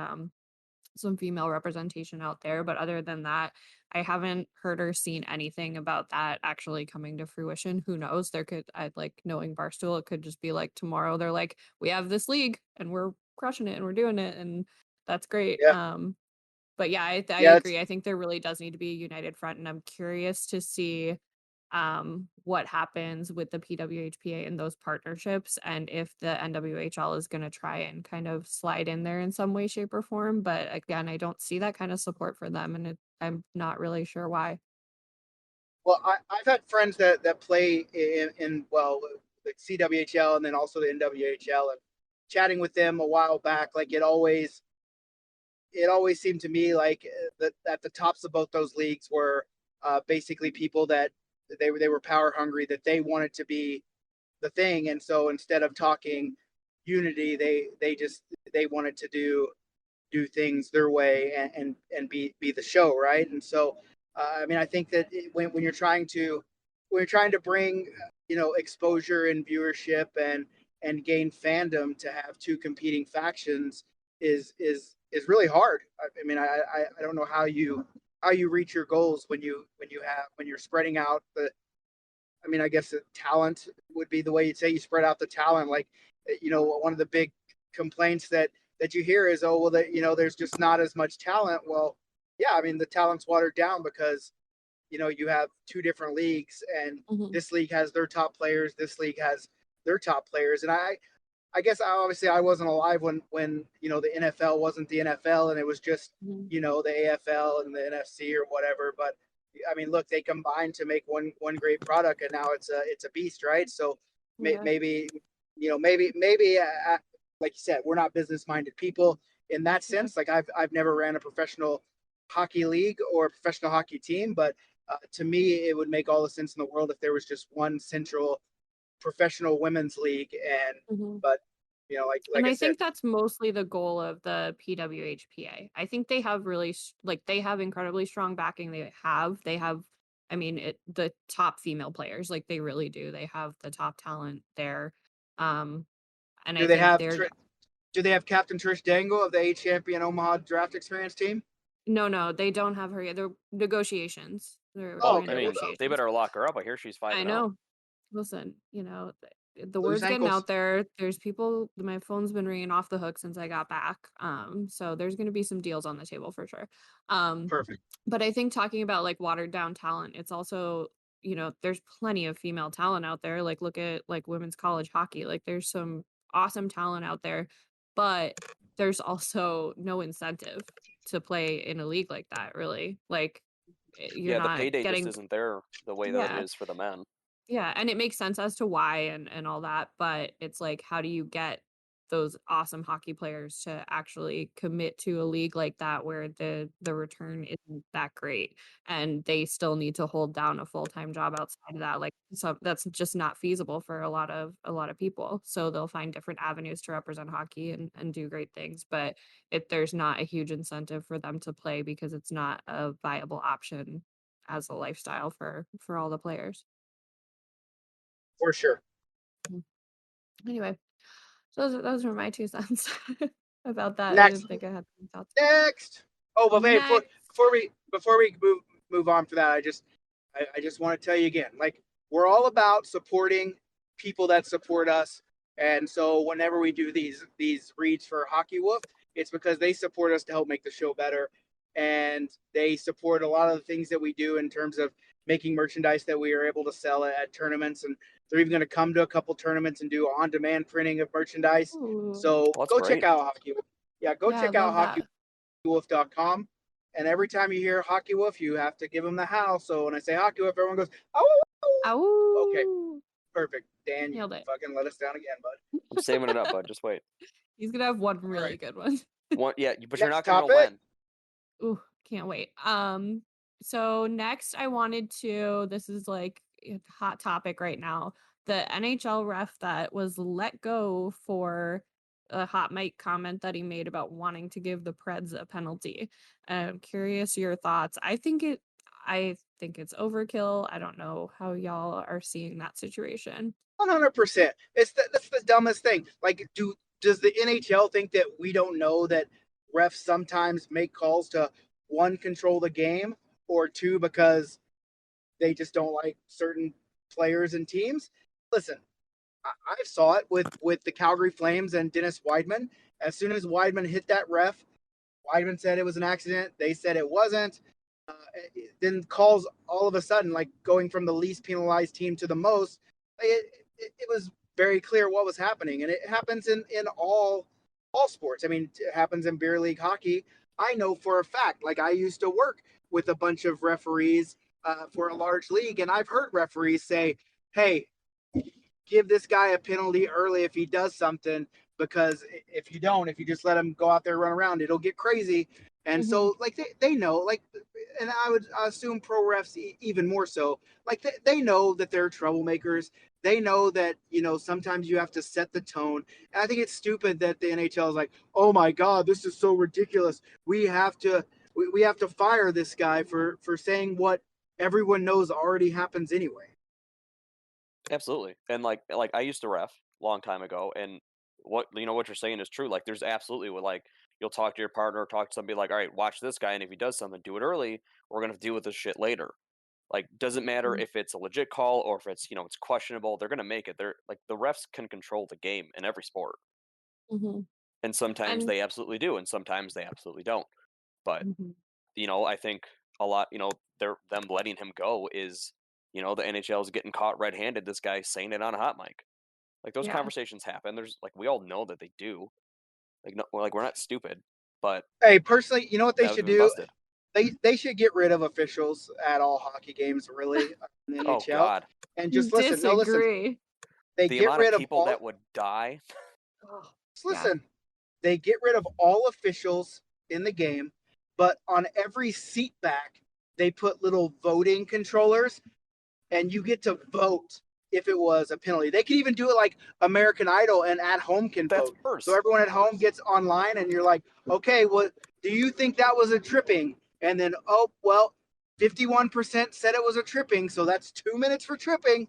Speaker 4: some female representation out there. But other than that, I haven't heard or seen anything about that actually coming to fruition. Who knows? I'd like knowing Barstool, it could just be like tomorrow they're like, we have this league and we're crushing it and we're doing it. And that's great.
Speaker 3: Yeah.
Speaker 4: But yeah, I agree. I think there really does need to be a united front, and I'm curious to see what happens with the PWHPA and those partnerships, and if the NWHL is going to try and kind of slide in there in some way, shape, or form. But again, I don't see that kind of support for them, and I'm not really sure why.
Speaker 3: Well, I've had friends that play in the CWHL and then also the NWHL, and chatting with them a while back, like it always seemed to me like that at the tops of both those leagues were basically people that they were power hungry, that they wanted to be the thing, and so instead of talking unity, they wanted to do things their way and be the show, right? And so I mean I think that when you're trying to bring exposure and viewership and gain fandom, to have two competing factions is really hard. I mean, I don't know how you reach your goals when you're spreading out the. I mean, I guess the talent would be the way you'd say you spread out the talent. Like one of the big complaints that you hear is, oh, well, that, there's just not as much talent. Well, yeah, I mean, the talent's watered down because, you have two different leagues, and
Speaker 4: Mhm.
Speaker 3: this league has their top players, this league has their top players. And I guess obviously I wasn't alive when the NFL wasn't the NFL and it was just
Speaker 4: Mhm.
Speaker 3: the AFL and the NFC or whatever. But I mean, look, they combined to make one great product, and now it's a beast, right? So
Speaker 4: Yeah.
Speaker 3: maybe like you said, we're not business minded people in that sense. Like I've never ran a professional hockey league or a professional hockey team, but to me, it would make all the sense in the world if there was just one central professional women's league. And
Speaker 4: Mhm.
Speaker 3: but
Speaker 4: And
Speaker 3: like I
Speaker 4: I
Speaker 3: said,
Speaker 4: think that's mostly the goal of the PWHPA. I think they have they have incredibly strong backing. They have I mean the top female players, like they really do. They have the top talent there. Um and
Speaker 3: do
Speaker 4: I
Speaker 3: they
Speaker 4: think
Speaker 3: have
Speaker 4: they're
Speaker 3: do they have Captain Trish Dangle of the A Champion Omaha Draft Experience team?
Speaker 4: no, they don't have her yet. They're negotiations. They're
Speaker 3: Oh,
Speaker 5: Well,
Speaker 4: in
Speaker 5: I
Speaker 3: okay. Well,
Speaker 5: mean, they
Speaker 4: negotiations.
Speaker 5: better lock her up. I hear she's
Speaker 4: I
Speaker 5: 5-0.
Speaker 4: know. Listen, the
Speaker 3: loose
Speaker 4: word's getting
Speaker 3: ankles.
Speaker 4: out there. There's people. My phone's been ringing off the hook since I got back. So there's going to be some deals on the table for sure. Um,
Speaker 3: Perfect.
Speaker 4: but I think talking about like watered down talent, it's also there's plenty of female talent out there. Like look at like women's college hockey. Like there's some awesome talent out there, but there's also no incentive to play in a league like that. Really, like you're
Speaker 5: Yeah, the
Speaker 4: not
Speaker 5: payday just
Speaker 4: getting.
Speaker 5: isn't there the way that it
Speaker 4: Yeah,
Speaker 5: is for the men.
Speaker 4: yeah, and it makes sense as to why and all that, but it's like, how do you get those awesome hockey players to actually commit to a league like that where the return isn't that great and they still need to hold down a full-time job outside of that? Like, so that's just not feasible for a lot of people. So they'll find different avenues to represent hockey and do great things, but if there's not a huge incentive for them to play because it's not a viable option as a lifestyle for all the players.
Speaker 3: For sure.
Speaker 4: Anyway, so those were my 2 cents about that. I
Speaker 3: Next.
Speaker 4: didn't think I had any thoughts.
Speaker 3: Next. Oh, but hey,
Speaker 4: Next.
Speaker 3: before we move on for that, I just want to tell you again, like we're all about supporting people that support us. And so whenever we do these reads for Hockey Wolf, it's because they support us to help make the show better. And they support a lot of the things that we do in terms of making merchandise that we are able to sell at tournaments. And they're even going to come to a couple tournaments and do on-demand printing of merchandise.
Speaker 4: Ooh.
Speaker 3: So
Speaker 5: Well, that's
Speaker 3: go check
Speaker 5: great.
Speaker 3: out Hockey Wolf. Yeah, go
Speaker 4: Yeah, I
Speaker 3: check out
Speaker 4: love that.
Speaker 3: hockeywolf.com. And every time you hear Hockey Wolf, you have to give them the howl. So when I say Hockey Wolf, everyone goes, oh, okay,
Speaker 4: Ow!
Speaker 3: perfect. Dan, you
Speaker 4: Nailed it.
Speaker 3: fucking let us down again, bud.
Speaker 5: I'm saving it up, bud. Just wait.
Speaker 4: He's gonna have one
Speaker 3: All
Speaker 4: really
Speaker 3: right.
Speaker 4: good one.
Speaker 5: One, yeah, but you're
Speaker 3: Next
Speaker 5: not gonna know
Speaker 3: topic.
Speaker 5: when.
Speaker 4: Ooh, can't wait. So next I wanted to, this is like a hot topic right now. The NHL ref that was let go for a hot mic comment that he made about wanting to give the Preds a penalty. I'm curious your thoughts. I think it's overkill. I don't know how y'all are seeing that situation.
Speaker 3: 100%. That's the dumbest thing. Like, does the NHL think that we don't know that refs sometimes make calls to one, control the game, or two, because they just don't like certain players and teams? Listen, I saw it with the Calgary Flames and Dennis Weidman. As soon as Weidman hit that ref, Weidman said it was an accident. They said it wasn't. Uh, then calls all of a sudden, like going from the least penalized team to the most, it was very clear what was happening, and it happens in all sports. I mean, it happens in beer league hockey. I know for a fact. Like I used to work with a bunch of referees for a large league, and I've heard referees say, "Hey, give this guy a penalty early if he does something, because if you don't, if you just let him go out there run around, it'll get crazy." And
Speaker 4: Mhm.
Speaker 3: so like they know, like, and I would assume pro refs even more so, like they know that they're troublemakers. They know that sometimes you have to set the tone. And I think it's stupid that the NHL is like, oh my god, this is so ridiculous, we have to fire this guy for saying what everyone knows already happens anyway.
Speaker 5: Absolutely. And like I used to ref a long time ago, and what you're saying is true. Like there's absolutely like you'll talk to your partner, talk to somebody like, all right, watch this guy, and if he does something, do it early. We're gonna deal with this shit later. Like, doesn't matter
Speaker 4: Mhm.
Speaker 5: if it's a legit call or if it's it's questionable. They're gonna make it. They're like the refs can control the game in every sport,
Speaker 4: Mhm.
Speaker 5: and sometimes
Speaker 4: And
Speaker 5: they absolutely do, and sometimes they absolutely don't. But
Speaker 4: Mhm.
Speaker 5: I think a lot, them letting him go is, the NHL is getting caught red-handed. This guy saying it on a hot mic. Like those
Speaker 4: Yeah.
Speaker 5: conversations happen. There's like we all know that they do. Like no, like we're not stupid, but
Speaker 3: Hey, personally, you know what they
Speaker 5: that was
Speaker 3: should
Speaker 5: been
Speaker 3: do?
Speaker 5: busted.
Speaker 3: They should get rid of officials at all hockey games, really, in the
Speaker 5: Oh
Speaker 3: NHL.
Speaker 5: God,
Speaker 3: And just listen. No, listen.
Speaker 4: Disagree.
Speaker 3: They
Speaker 5: the
Speaker 3: get
Speaker 5: amount of
Speaker 3: rid of
Speaker 5: people
Speaker 3: all.
Speaker 5: that would die.
Speaker 3: Just
Speaker 4: Yeah.
Speaker 3: listen. They get rid of all officials in the game, but on every seat back, they put little voting controllers, and you get to vote if it was a penalty. They could even do it like American Idol, and at home can
Speaker 5: That's
Speaker 3: vote. So
Speaker 5: worse.
Speaker 3: everyone at home gets online, and you're like, okay, what do you think that was a tripping? And then, oh well, 51% said it was a tripping, so that's 2 minutes for tripping.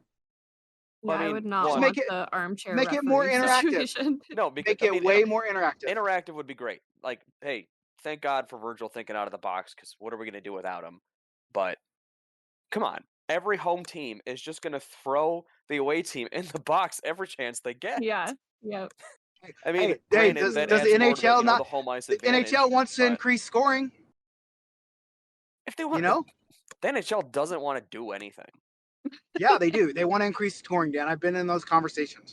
Speaker 5: Well,
Speaker 4: Yeah,
Speaker 5: I
Speaker 4: I
Speaker 5: mean,
Speaker 4: would not
Speaker 3: Just
Speaker 5: one,
Speaker 3: make
Speaker 4: want
Speaker 3: it
Speaker 4: the armchair
Speaker 3: make it more
Speaker 4: referee
Speaker 3: interactive.
Speaker 4: situation.
Speaker 5: no, because
Speaker 3: Make it way more interactive.
Speaker 5: interactive would be great. Like, hey, thank God for Virgil thinking out of the box, because what are we gonna do without him? But come on, every home team is just gonna throw the away team in the box every chance they get.
Speaker 4: Yeah. Yep.
Speaker 5: I mean,
Speaker 3: Hey,
Speaker 5: granted,
Speaker 3: does
Speaker 5: that
Speaker 3: the
Speaker 5: adds more to
Speaker 3: NHL
Speaker 5: the
Speaker 3: not?
Speaker 5: home ice
Speaker 3: The
Speaker 5: advantage.
Speaker 3: NHL wants to
Speaker 5: But
Speaker 3: increase scoring.
Speaker 5: if they
Speaker 3: You
Speaker 5: want,
Speaker 3: know?
Speaker 5: the NHL doesn't want to do anything.
Speaker 3: Yeah, they do. They want to increase scoring, Dan. I've been in those conversations.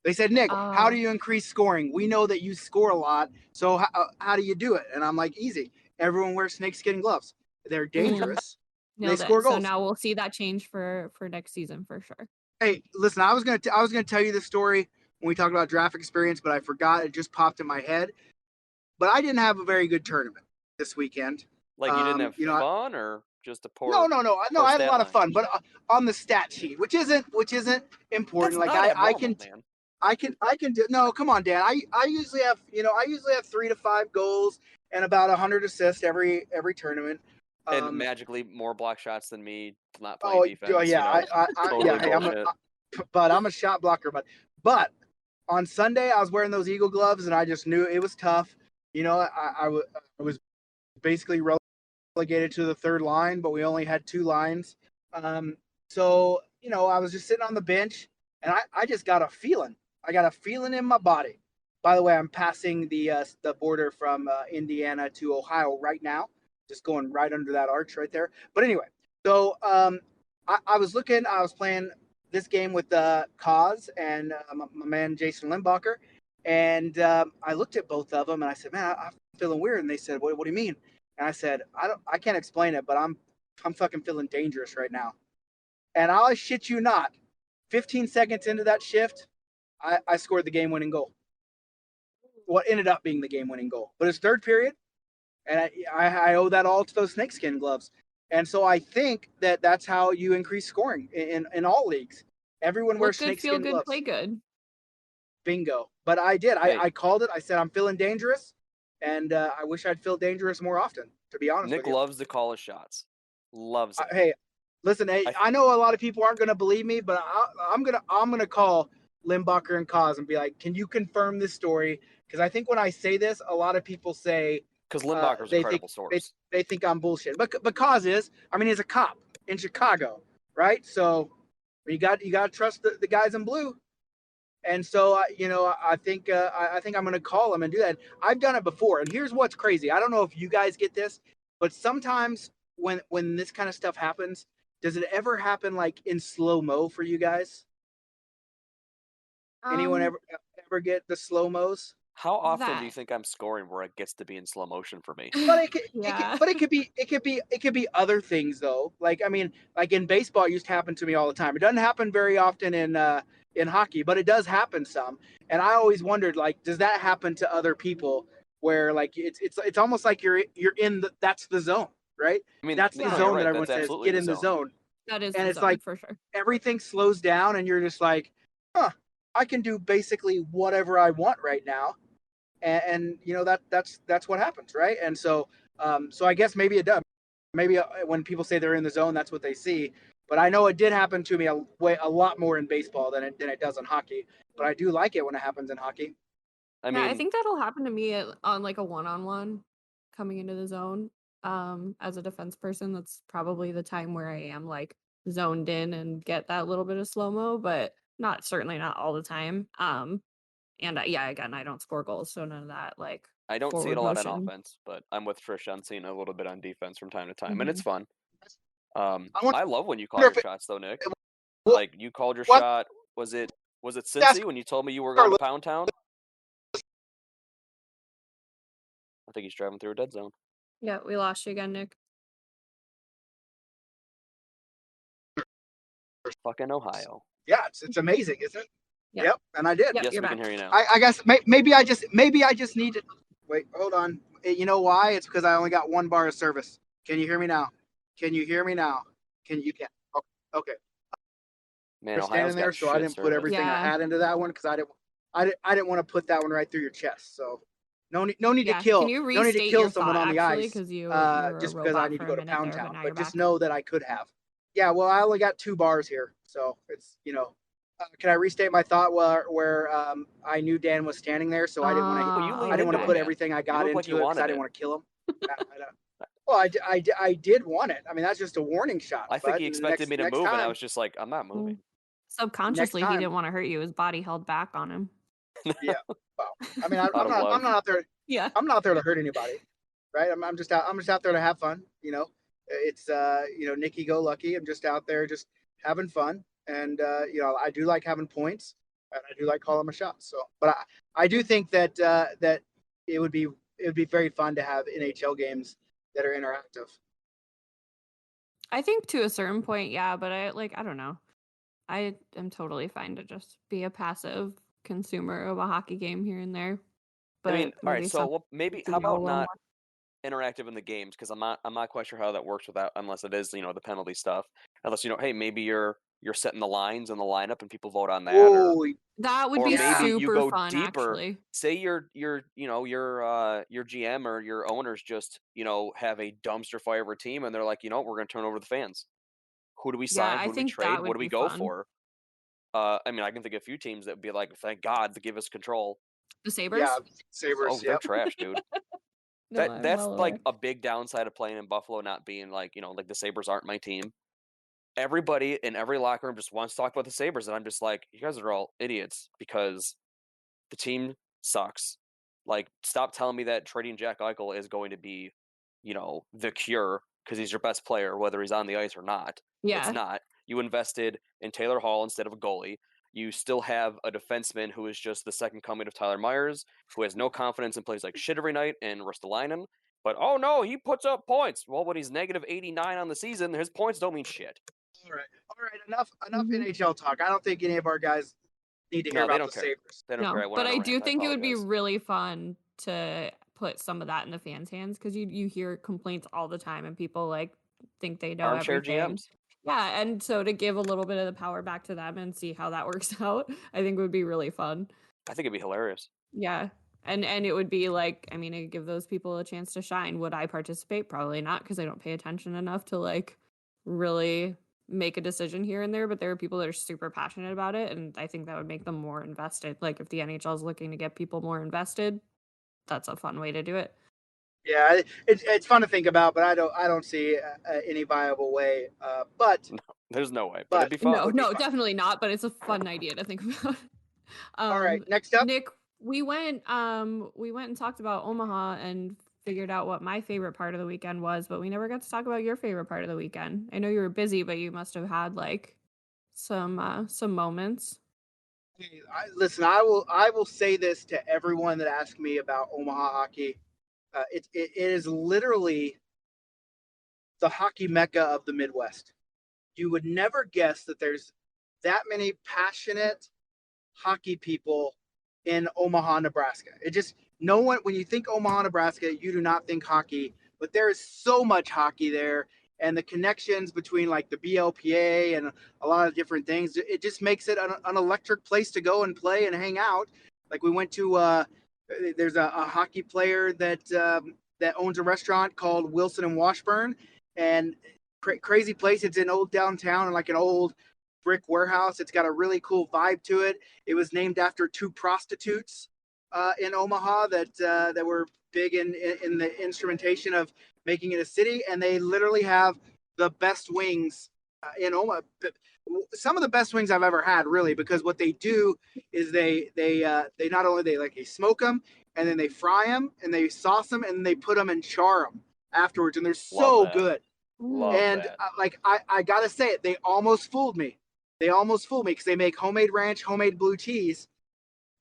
Speaker 3: They said, Nick, how do
Speaker 4: Oh.
Speaker 3: you increase scoring? We know that you score a lot, so how do you do it? And I'm like, easy. Everyone wears snakeskin gloves. They're
Speaker 4: Mm,
Speaker 3: dangerous. And they
Speaker 4: nailed
Speaker 3: score
Speaker 4: it. So
Speaker 3: goals.
Speaker 4: now we'll see that change for next season for sure.
Speaker 3: Hey, listen, I was gonna tell you the story when we talked about draft experience, but I forgot. It just popped in my head. But I didn't have a very good tournament this weekend.
Speaker 5: Like, you didn't have
Speaker 3: You know,
Speaker 5: fun, or just a
Speaker 3: no,
Speaker 5: poor,
Speaker 3: no, no, no.
Speaker 5: poor
Speaker 3: I had a
Speaker 5: stat
Speaker 3: lot of
Speaker 5: line?
Speaker 3: fun, but on the stat sheet, which isn't important.
Speaker 5: That's
Speaker 3: Like
Speaker 5: not
Speaker 3: I
Speaker 5: abnormal,
Speaker 3: can
Speaker 5: man.
Speaker 3: I can do. No, come on, Dan. I usually have I usually have 3 to 5 goals and about 100 assists every tournament.
Speaker 5: And
Speaker 3: Um.
Speaker 5: magically more block shots than me, not playing
Speaker 3: Oh,
Speaker 5: defense.
Speaker 3: yeah.
Speaker 5: Totally
Speaker 3: Yeah. Hey,
Speaker 5: bullshit.
Speaker 3: but I'm a shot blocker. But on Sunday I was wearing those Eagle gloves and I just knew it was tough. I was basically relegated to the third line, but we only had 2 lines. Um. So I was just sitting on the bench and I just got a feeling. I got a feeling in my body. By the way, I'm passing the border from Indiana to Ohio right now, just going right under that arch right there. But anyway, so I was looking. I was playing this game with Kaz and my man Jason Limbacher, and I looked at both of them and I said, "Man, I'm feeling weird." And they said, "What do you mean?" And I said, I can't explain it, but I'm fucking feeling dangerous right now." And I'll shit you not, 15 seconds into that shift, I scored the game-winning goal. What ended up being the game-winning goal, but it's third period, and I owe that all to those snakeskin gloves. And so I think that that's how you increase scoring in all leagues. Everyone
Speaker 4: Look
Speaker 3: wears
Speaker 4: good, feel
Speaker 3: snakeskin
Speaker 4: good,
Speaker 3: gloves.
Speaker 4: play good.
Speaker 3: Bingo. But I did.
Speaker 5: Hey,
Speaker 3: I called it. I said I'm feeling dangerous, and I wish I'd feel dangerous more often. To be honest
Speaker 5: Nick
Speaker 3: with you.
Speaker 5: loves to call his shots. Loves it.
Speaker 3: Hey, listen. Hey, I know a lot of people aren't going to believe me, but I'm gonna call Limbacher and Kaz and be like, "Can you confirm this story?" Because I think when I say this, a lot of people say
Speaker 5: Because Limbacher's a
Speaker 3: they think
Speaker 5: credible source.
Speaker 3: they think I'm bullshit. But Kaz is. I mean, he's a cop in Chicago, right? So you got to trust the guys in blue. And so I think I think I'm going to call him and do that. I've done it before, and here's what's crazy. I don't know if you guys get this, but sometimes when this kind of stuff happens, does it ever happen like in slow mo for you guys? Anyone
Speaker 4: Um,
Speaker 3: ever get the slow mos?
Speaker 5: How often do you
Speaker 4: that.
Speaker 5: think I'm scoring where it gets to be in slow motion for me?
Speaker 3: But
Speaker 4: Yeah.
Speaker 3: it could be other things though. Like I mean, like in baseball, it used to happen to me all the time. It doesn't happen very often in hockey, but it does happen some. And I always wondered, like, does that happen to other people? Where like it's almost like you're in that's the zone, right?
Speaker 5: I mean,
Speaker 3: That's the
Speaker 5: no, you're
Speaker 3: zone that
Speaker 5: right.
Speaker 3: everyone
Speaker 5: That's
Speaker 3: says
Speaker 5: absolutely
Speaker 3: get
Speaker 5: the
Speaker 3: in the
Speaker 5: zone.
Speaker 3: zone,
Speaker 4: That is
Speaker 3: and
Speaker 4: the
Speaker 3: it's
Speaker 4: zone
Speaker 3: like
Speaker 4: for sure.
Speaker 3: everything slows down, and you're just like, huh, I can do basically whatever I want right now, and that's what happens, right? And so so I guess maybe it does. Maybe when people say they're in the zone, that's what they see. But I know it did happen to me a lot more in baseball than it does in hockey. But I do like it when it happens in hockey.
Speaker 5: I
Speaker 4: Yeah, I
Speaker 5: mean,
Speaker 4: think that'll happen to me on like a one-on-one coming into the zone. As a defense person, that's probably the time where I am like zoned in and get that little bit of slow-mo, but certainly not all the time. And yeah, again, I don't score goals, so none of that like
Speaker 5: I don't see it
Speaker 4: forward
Speaker 5: a lot on
Speaker 4: motion.
Speaker 5: offense, but I'm with Trish on seeing a little bit on defense from time to time, and it's
Speaker 4: Mhm.
Speaker 5: fun.
Speaker 3: I wonder
Speaker 5: I love when you call
Speaker 3: if
Speaker 5: your
Speaker 3: it,
Speaker 5: shots, though, Nick.
Speaker 3: what,
Speaker 5: Like you called your
Speaker 3: what
Speaker 5: shot. Was it
Speaker 3: ask
Speaker 5: Cincy when you told me you were
Speaker 3: our
Speaker 5: going to Pound Town? I think he's driving through a dead zone.
Speaker 4: Yeah, we lost you again, Nick.
Speaker 5: Fucking Ohio.
Speaker 3: Yeah, it's amazing, isn't it?
Speaker 4: Yep.
Speaker 3: Yep, and I did.
Speaker 4: Yep,
Speaker 5: Yes,
Speaker 4: you're
Speaker 5: we can
Speaker 4: back.
Speaker 5: hear you now.
Speaker 3: I guess maybe I just need to wait. Hold on. You know why? It's because I only got one bar of service. Can you hear me now? Can you hear me now? Can you? Okay.
Speaker 5: Man,
Speaker 3: You're
Speaker 5: Ohio's
Speaker 3: standing there,
Speaker 5: got
Speaker 3: so I
Speaker 5: shit
Speaker 3: didn't put
Speaker 5: service.
Speaker 3: everything I
Speaker 4: Yeah.
Speaker 3: had into that one because I didn't want to put that one right through your chest. So no need
Speaker 4: Yeah.
Speaker 3: to kill
Speaker 4: Can you
Speaker 3: no need to
Speaker 4: restate
Speaker 3: kill
Speaker 4: your
Speaker 3: someone
Speaker 4: thought
Speaker 3: on the
Speaker 4: actually?
Speaker 3: ice
Speaker 4: Because you were a
Speaker 3: just because I
Speaker 4: robot
Speaker 3: need
Speaker 4: for
Speaker 3: to
Speaker 4: a
Speaker 3: go to
Speaker 4: minute
Speaker 3: Pound
Speaker 4: there,
Speaker 3: Town.
Speaker 4: but now
Speaker 3: But
Speaker 4: you're
Speaker 3: just
Speaker 4: back.
Speaker 3: know that I could have. Yeah, well, I only got 2 bars here, so it's can I restate my thought where I knew Dan was standing there, so I didn't want to
Speaker 5: Oh, you
Speaker 4: Ah,
Speaker 5: leaned
Speaker 3: I didn't want
Speaker 5: into
Speaker 3: to
Speaker 5: it,
Speaker 3: put
Speaker 4: okay.
Speaker 5: man.
Speaker 3: everything I
Speaker 5: You
Speaker 3: got
Speaker 5: look like you
Speaker 3: into it because I
Speaker 5: wanted
Speaker 3: didn't
Speaker 5: it.
Speaker 3: want to kill him. Well, I did want it. I mean, that's just a warning shot.
Speaker 5: I think
Speaker 3: But
Speaker 5: he expected me to
Speaker 3: next
Speaker 5: move, and I
Speaker 3: time,
Speaker 5: was just like, I'm not
Speaker 4: Mm.
Speaker 5: moving.
Speaker 4: Subconsciously, he didn't want to hurt you. His body held back on him.
Speaker 3: yeah. Well, I mean,
Speaker 5: Out of love.
Speaker 3: I'm not out there.
Speaker 4: Yeah.
Speaker 3: I'm not out there to hurt anybody, right? I'm just out there to have fun. It's Nicky Go Lucky. I'm just out there just having fun, and I do like having points, and I do like calling my shots. So, but I do think that that it would be very fun to have NHL games that are interactive.
Speaker 4: I think to a certain point, yeah, but I don't know. I am totally fine to just be a passive consumer of a hockey game here and there. But
Speaker 5: I mean, all right.
Speaker 4: maybe
Speaker 5: So
Speaker 4: some
Speaker 5: maybe
Speaker 4: to
Speaker 5: how
Speaker 4: know a
Speaker 5: about
Speaker 4: little
Speaker 5: not
Speaker 4: more.
Speaker 5: interactive in the games? Because I'm not quite sure how that works without unless it is the penalty stuff. Unless hey, maybe you're setting the lines and the lineup and people vote on that,
Speaker 3: Oh,
Speaker 4: That would
Speaker 5: or
Speaker 4: be
Speaker 5: maybe you
Speaker 4: super
Speaker 5: go
Speaker 4: fun,
Speaker 5: deeper.
Speaker 4: actually.
Speaker 5: Say your GM or your owners just have a dumpster fire of a team, and they're like, we're going to turn over the fans. Who do we
Speaker 4: Yeah,
Speaker 5: sign?
Speaker 4: I
Speaker 5: Who do we
Speaker 4: think
Speaker 5: trade?
Speaker 4: that
Speaker 5: What
Speaker 4: would
Speaker 5: do we
Speaker 4: be
Speaker 5: go
Speaker 4: fun.
Speaker 5: for? I mean, I can think of a few teams that would be like, thank God to give us control.
Speaker 4: The Sabres?
Speaker 3: yeah, Sabres.
Speaker 5: Oh, they're
Speaker 3: Yep.
Speaker 5: trash, dude.
Speaker 4: No, I'm
Speaker 5: That's
Speaker 4: well
Speaker 5: like
Speaker 4: aware.
Speaker 5: a big downside of playing in Buffalo, not being like like the Sabres aren't my team. Everybody in every locker room just wants to talk about the Sabres, and I'm just like, you guys are all idiots because the team sucks. Like, stop telling me that trading Jack Eichel is going to be, the cure because he's your best player, whether he's on the ice or not. It's
Speaker 4: Yeah.
Speaker 5: not. You invested in Taylor Hall instead of a goalie. You still have a defenseman who is just the second coming of Tyler Myers, who has no confidence and plays like shit every night, and Ristolainen. But, oh no, he puts up points. Well, when he's negative 89 on the season, his points don't mean shit.
Speaker 3: All right. Enough
Speaker 4: Mhm.
Speaker 3: NHL talk. I don't think any of our guys need to hear
Speaker 5: No, they
Speaker 3: about
Speaker 5: don't
Speaker 3: the
Speaker 5: care.
Speaker 3: Sabres.
Speaker 5: They don't care. I
Speaker 4: No,
Speaker 5: went
Speaker 4: but
Speaker 5: on a
Speaker 4: I do
Speaker 5: rant. I
Speaker 4: think it would be
Speaker 5: apologize.
Speaker 4: really fun to put some of that in the fans' hands because you hear complaints all the time and people like think they know
Speaker 5: Armchair
Speaker 4: everything.
Speaker 5: GMs.
Speaker 4: Yeah, and so to give a little bit of the power back to them and see how that works out, I think would be really fun.
Speaker 5: I think it'd be hilarious.
Speaker 4: Yeah. And it would be like, I mean, it'd give those people a chance to shine. Would I participate? Probably not because I don't pay attention enough to like really make a decision here and there, but there are people that are super passionate about it and I think that would make them more invested. Like if the NHL is looking to get people more invested, that's a fun way to do it.
Speaker 3: Yeah, it's fun to think about, but I don't see any viable way. But
Speaker 5: There's no way, but
Speaker 3: but
Speaker 5: it'd be fun.
Speaker 3: would be
Speaker 4: No,
Speaker 3: fun.
Speaker 4: definitely not, but it's a fun idea to think about.
Speaker 3: All right, next up.
Speaker 4: Nick, we went and talked about Omaha and figured out what my favorite part of the weekend was, but we never got to talk about your favorite part of the weekend. I know you were busy, but you must have had like some moments.
Speaker 3: Listen, I will say this to everyone that asks me about Omaha hockey. It is literally the hockey mecca of the Midwest. You would never guess that there's that many passionate hockey people in Omaha, Nebraska. It just no one when you think Omaha, Nebraska, you do not think hockey, but there is so much hockey there and the connections between like the BLPA and a lot of different things. It just makes it an electric place to go and play and hang out. Like we went to there's a hockey player that owns a restaurant called Wilson and Washburn and crazy place. It's in old downtown and like an old brick warehouse. It's got a really cool vibe to it. It was named after 2 prostitutes in Omaha that were big in the instrumentation of making it a city, and they literally have the best wings in Omaha. Some of the best wings I've ever had, really, because what they do is they not only they smoke them and then they fry them and they sauce them and they put them and char them afterwards, and they're
Speaker 5: Love
Speaker 3: so
Speaker 5: that.
Speaker 3: good.
Speaker 5: Love
Speaker 3: And
Speaker 5: that.
Speaker 3: I gotta say it, they almost fooled me. They almost fooled me because they make homemade ranch, homemade blue cheese,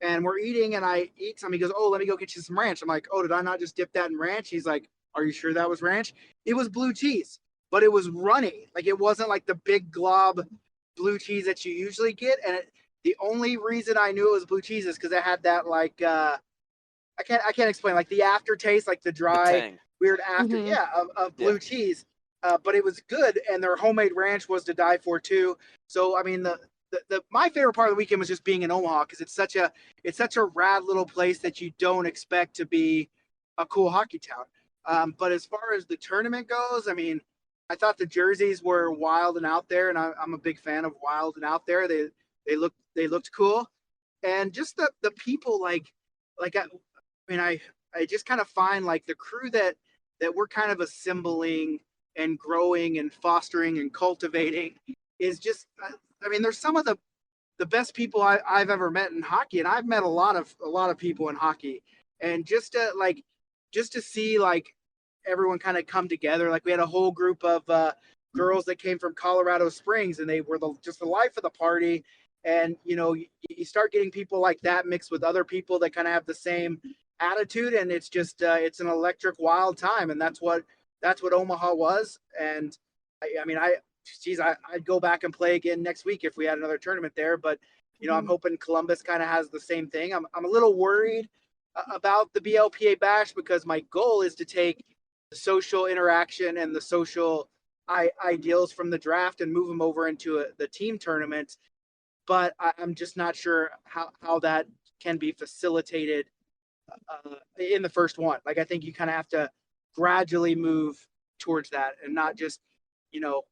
Speaker 3: and we're eating, and I eat some. He goes, "Oh, let me go get you some ranch." I'm like, "Oh, did I not just dip that in ranch?" He's like, "Are you sure that was ranch?" It was blue cheese, but it was runny. Like it wasn't like the big glob blue cheese that you usually get. And the only reason I knew it was blue cheese is because it had that like I can't explain, like the aftertaste, like the
Speaker 5: The
Speaker 3: dry
Speaker 5: tang.
Speaker 3: weird after
Speaker 4: Mhm.
Speaker 3: of blue cheese. But it was good, and their homemade ranch was to die for too. So I mean the my favorite part of the weekend was just being in Omaha because it's such a rad little place that you don't expect to be a cool hockey town. But as far as the tournament goes, I mean, I thought the jerseys were wild and out there, and I'm a big fan of wild and out there. They looked cool, and just the people like I mean I just kind of find like the crew that we're kind of assembling and growing and fostering and cultivating is just I mean there's some of the best people I've ever met in hockey, and I've met a lot of people in hockey, and just to see like everyone kind of come together. Like we had a whole group of girls that came from Colorado Springs, and they were just the life of the party. And you start getting people like that mixed with other people that kind of have the same attitude, and it's just it's an electric, wild time, and that's what Omaha was. And I mean, I'd go back and play again next week if we had another tournament there. But I'm hoping Columbus kind of has the same thing. I'm a little worried about the BLPA Bash because my goal is to take the social interaction and the social ideals from the draft and move them over into the team tournament. But I'm just not sure how that can be facilitated in the first one. Like I think you kind of have to gradually move towards that and not just you know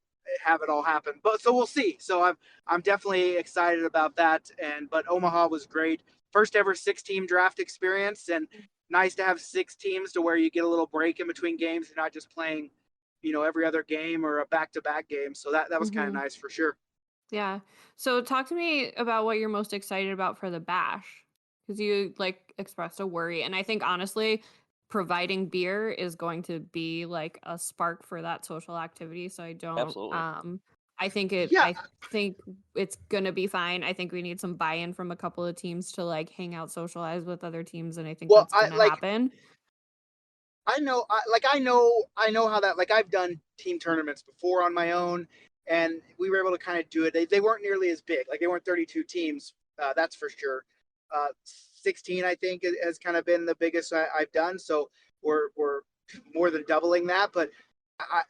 Speaker 3: have it all happen. But so we'll see. So I'm definitely excited about that. But Omaha was great. First ever 6-team draft experience, and nice to have 6 teams to where you get a little break in between games. You're not just playing every other game or a back-to-back game. So that was kind of
Speaker 4: Mhm.
Speaker 3: nice for sure.
Speaker 4: Yeah. So talk to me about what you're most excited about for the bash, because you like expressed a worry, and I think honestly, providing beer is going to be like a spark for that social activity. So I don't.
Speaker 5: Absolutely.
Speaker 4: I think it.
Speaker 3: Yeah,
Speaker 4: I think it's gonna be fine. I think we need some buy-in from a couple of teams to like hang out, socialize with other teams, and I think
Speaker 3: well,
Speaker 4: that's gonna happen.
Speaker 3: I know how that, like, I've done team tournaments before on my own, and we were able to kind of do it. They weren't nearly as big, like they weren't 32 teams, that's for sure. 16 I think has kind of been the biggest I've done, so we're more than doubling that. But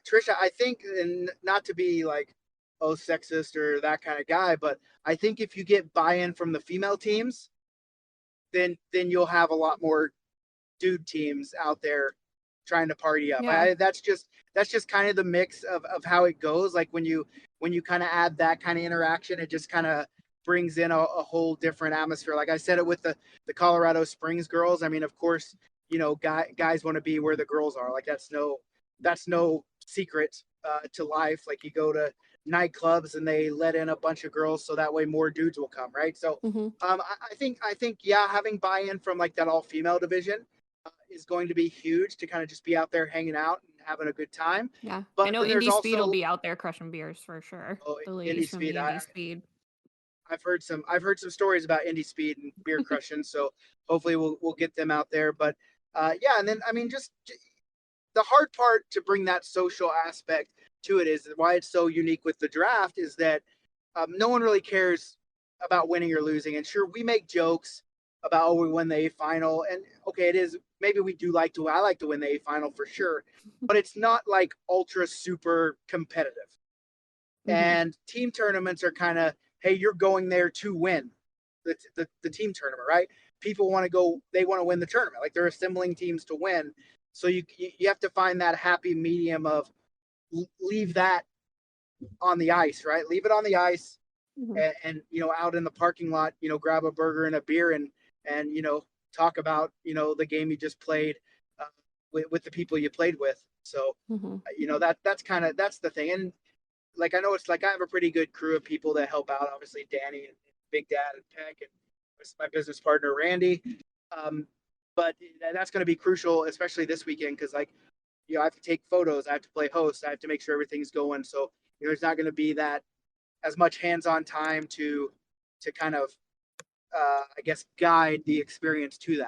Speaker 3: Trisha, I think, and not to be like sexist or that kind of guy, but I think if you get buy-in from the female teams, then you'll have a lot more dude teams out there trying to party up.
Speaker 4: Yeah.
Speaker 3: That's just kind of the mix of how it goes. Like when you kind of add that kind of interaction, it just kind of brings in a whole different atmosphere. Like I said it with the Colorado Springs girls. I mean, of course, guys want to be where the girls are. Like that's no secret to life. Like you go to nightclubs and they let in a bunch of girls so that way more dudes will come, right? So
Speaker 4: Hmm.
Speaker 3: I think yeah, having buy-in from like that all female division is going to be huge to kind of just be out there hanging out and having a good time.
Speaker 4: Yeah. I
Speaker 3: But
Speaker 4: know
Speaker 3: then there's
Speaker 4: Indie Speed will
Speaker 3: also
Speaker 4: be out there crushing beers for sure. The
Speaker 3: Indie
Speaker 4: ladies from the
Speaker 3: Speed.
Speaker 4: Indie Speed.
Speaker 3: I've heard some stories about Indie Speed and beer crushing, so hopefully we'll get them out there. But yeah, and then I mean, just the hard part to bring that social aspect to it is why it's so unique with the draft is that no one really cares about winning or losing. And sure, we make jokes about we won the A final, and okay, it is maybe we do like to. I like to win the A final for sure, but it's not like ultra super competitive.
Speaker 4: Hmm.
Speaker 3: And team tournaments are kind of, hey, you're going there to win the team tournament, right? People want to go, they want to win the tournament. Like they're assembling teams to win. So you have to find that happy medium of leave that on the ice, right? Leave it on the ice,
Speaker 4: Hmm.
Speaker 3: and out in the parking lot, grab a burger and a beer, and talk about the game you just played. Uh, with the people you played with. So
Speaker 4: Mhm.
Speaker 3: that's the thing. And like I know it's like I have a pretty good crew of people that help out. Obviously, Danny and Big Dad and Peck and my business partner Randy. Um, but that's going to be crucial, especially this weekend, because like I have to take photos, I have to play host, I have to make sure everything's going. So there's not going to be that as much hands-on time to kind of I guess guide the experience to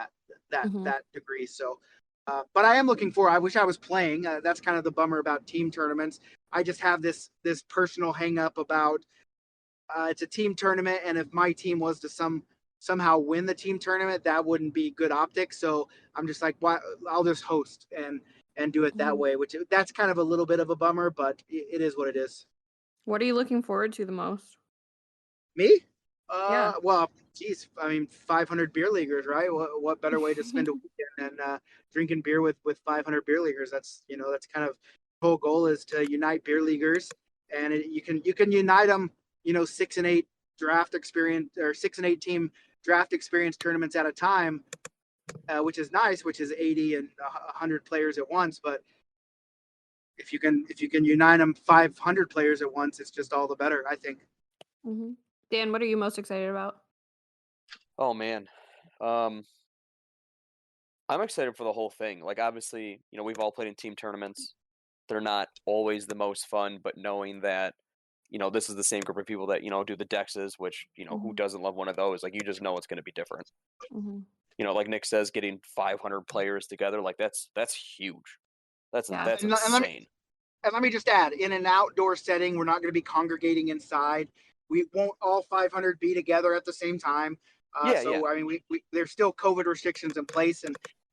Speaker 4: Mhm.
Speaker 3: that degree. So, but I am looking for. I wish I was playing. That's kind of the bummer about team tournaments. I just have this personal hang up about it's a team tournament, and if my team was to somehow win the team tournament, that wouldn't be good optics. So I'm just like, why? I'll just host and do it that
Speaker 4: Mhm.
Speaker 3: way. Which that's kind of a little bit of a bummer, but it is what it is.
Speaker 4: What are you looking forward to the most?
Speaker 3: Me?
Speaker 4: Yeah.
Speaker 3: Well, geez, I mean, 500 beer leaguers, right? What better way to spend a weekend than drinking beer with 500 beer leaguers? That's kind of the whole goal is to unite beer leaguers, and you can unite them, 6 and 8 draft experience or 6 and 8 team draft experience tournaments at a time, which is nice, which is 80 and 100 players at once. But if you can unite them 500 players at once, it's just all the better, I think.
Speaker 4: Mhm. Dan, what are you most excited about?
Speaker 5: Oh man. Um, I'm excited for the whole thing. Like obviously, we've all played in team tournaments. They're not always the most fun, but knowing that, this is the same group of people that, do the Dexes, which, who
Speaker 4: Mhm.
Speaker 5: doesn't love one of those? Like you just know it's going to be different.
Speaker 4: Mhm.
Speaker 5: Like Nick says, getting 500 players together, like that's huge. That's
Speaker 4: Yeah.
Speaker 5: that's
Speaker 3: And let me
Speaker 5: insane.
Speaker 3: And let me just add, in an outdoor setting, we're not going to be congregating inside. We won't all 500 be together at the same time.
Speaker 5: Yeah, yeah.
Speaker 3: So I mean, we there's still COVID restrictions in place,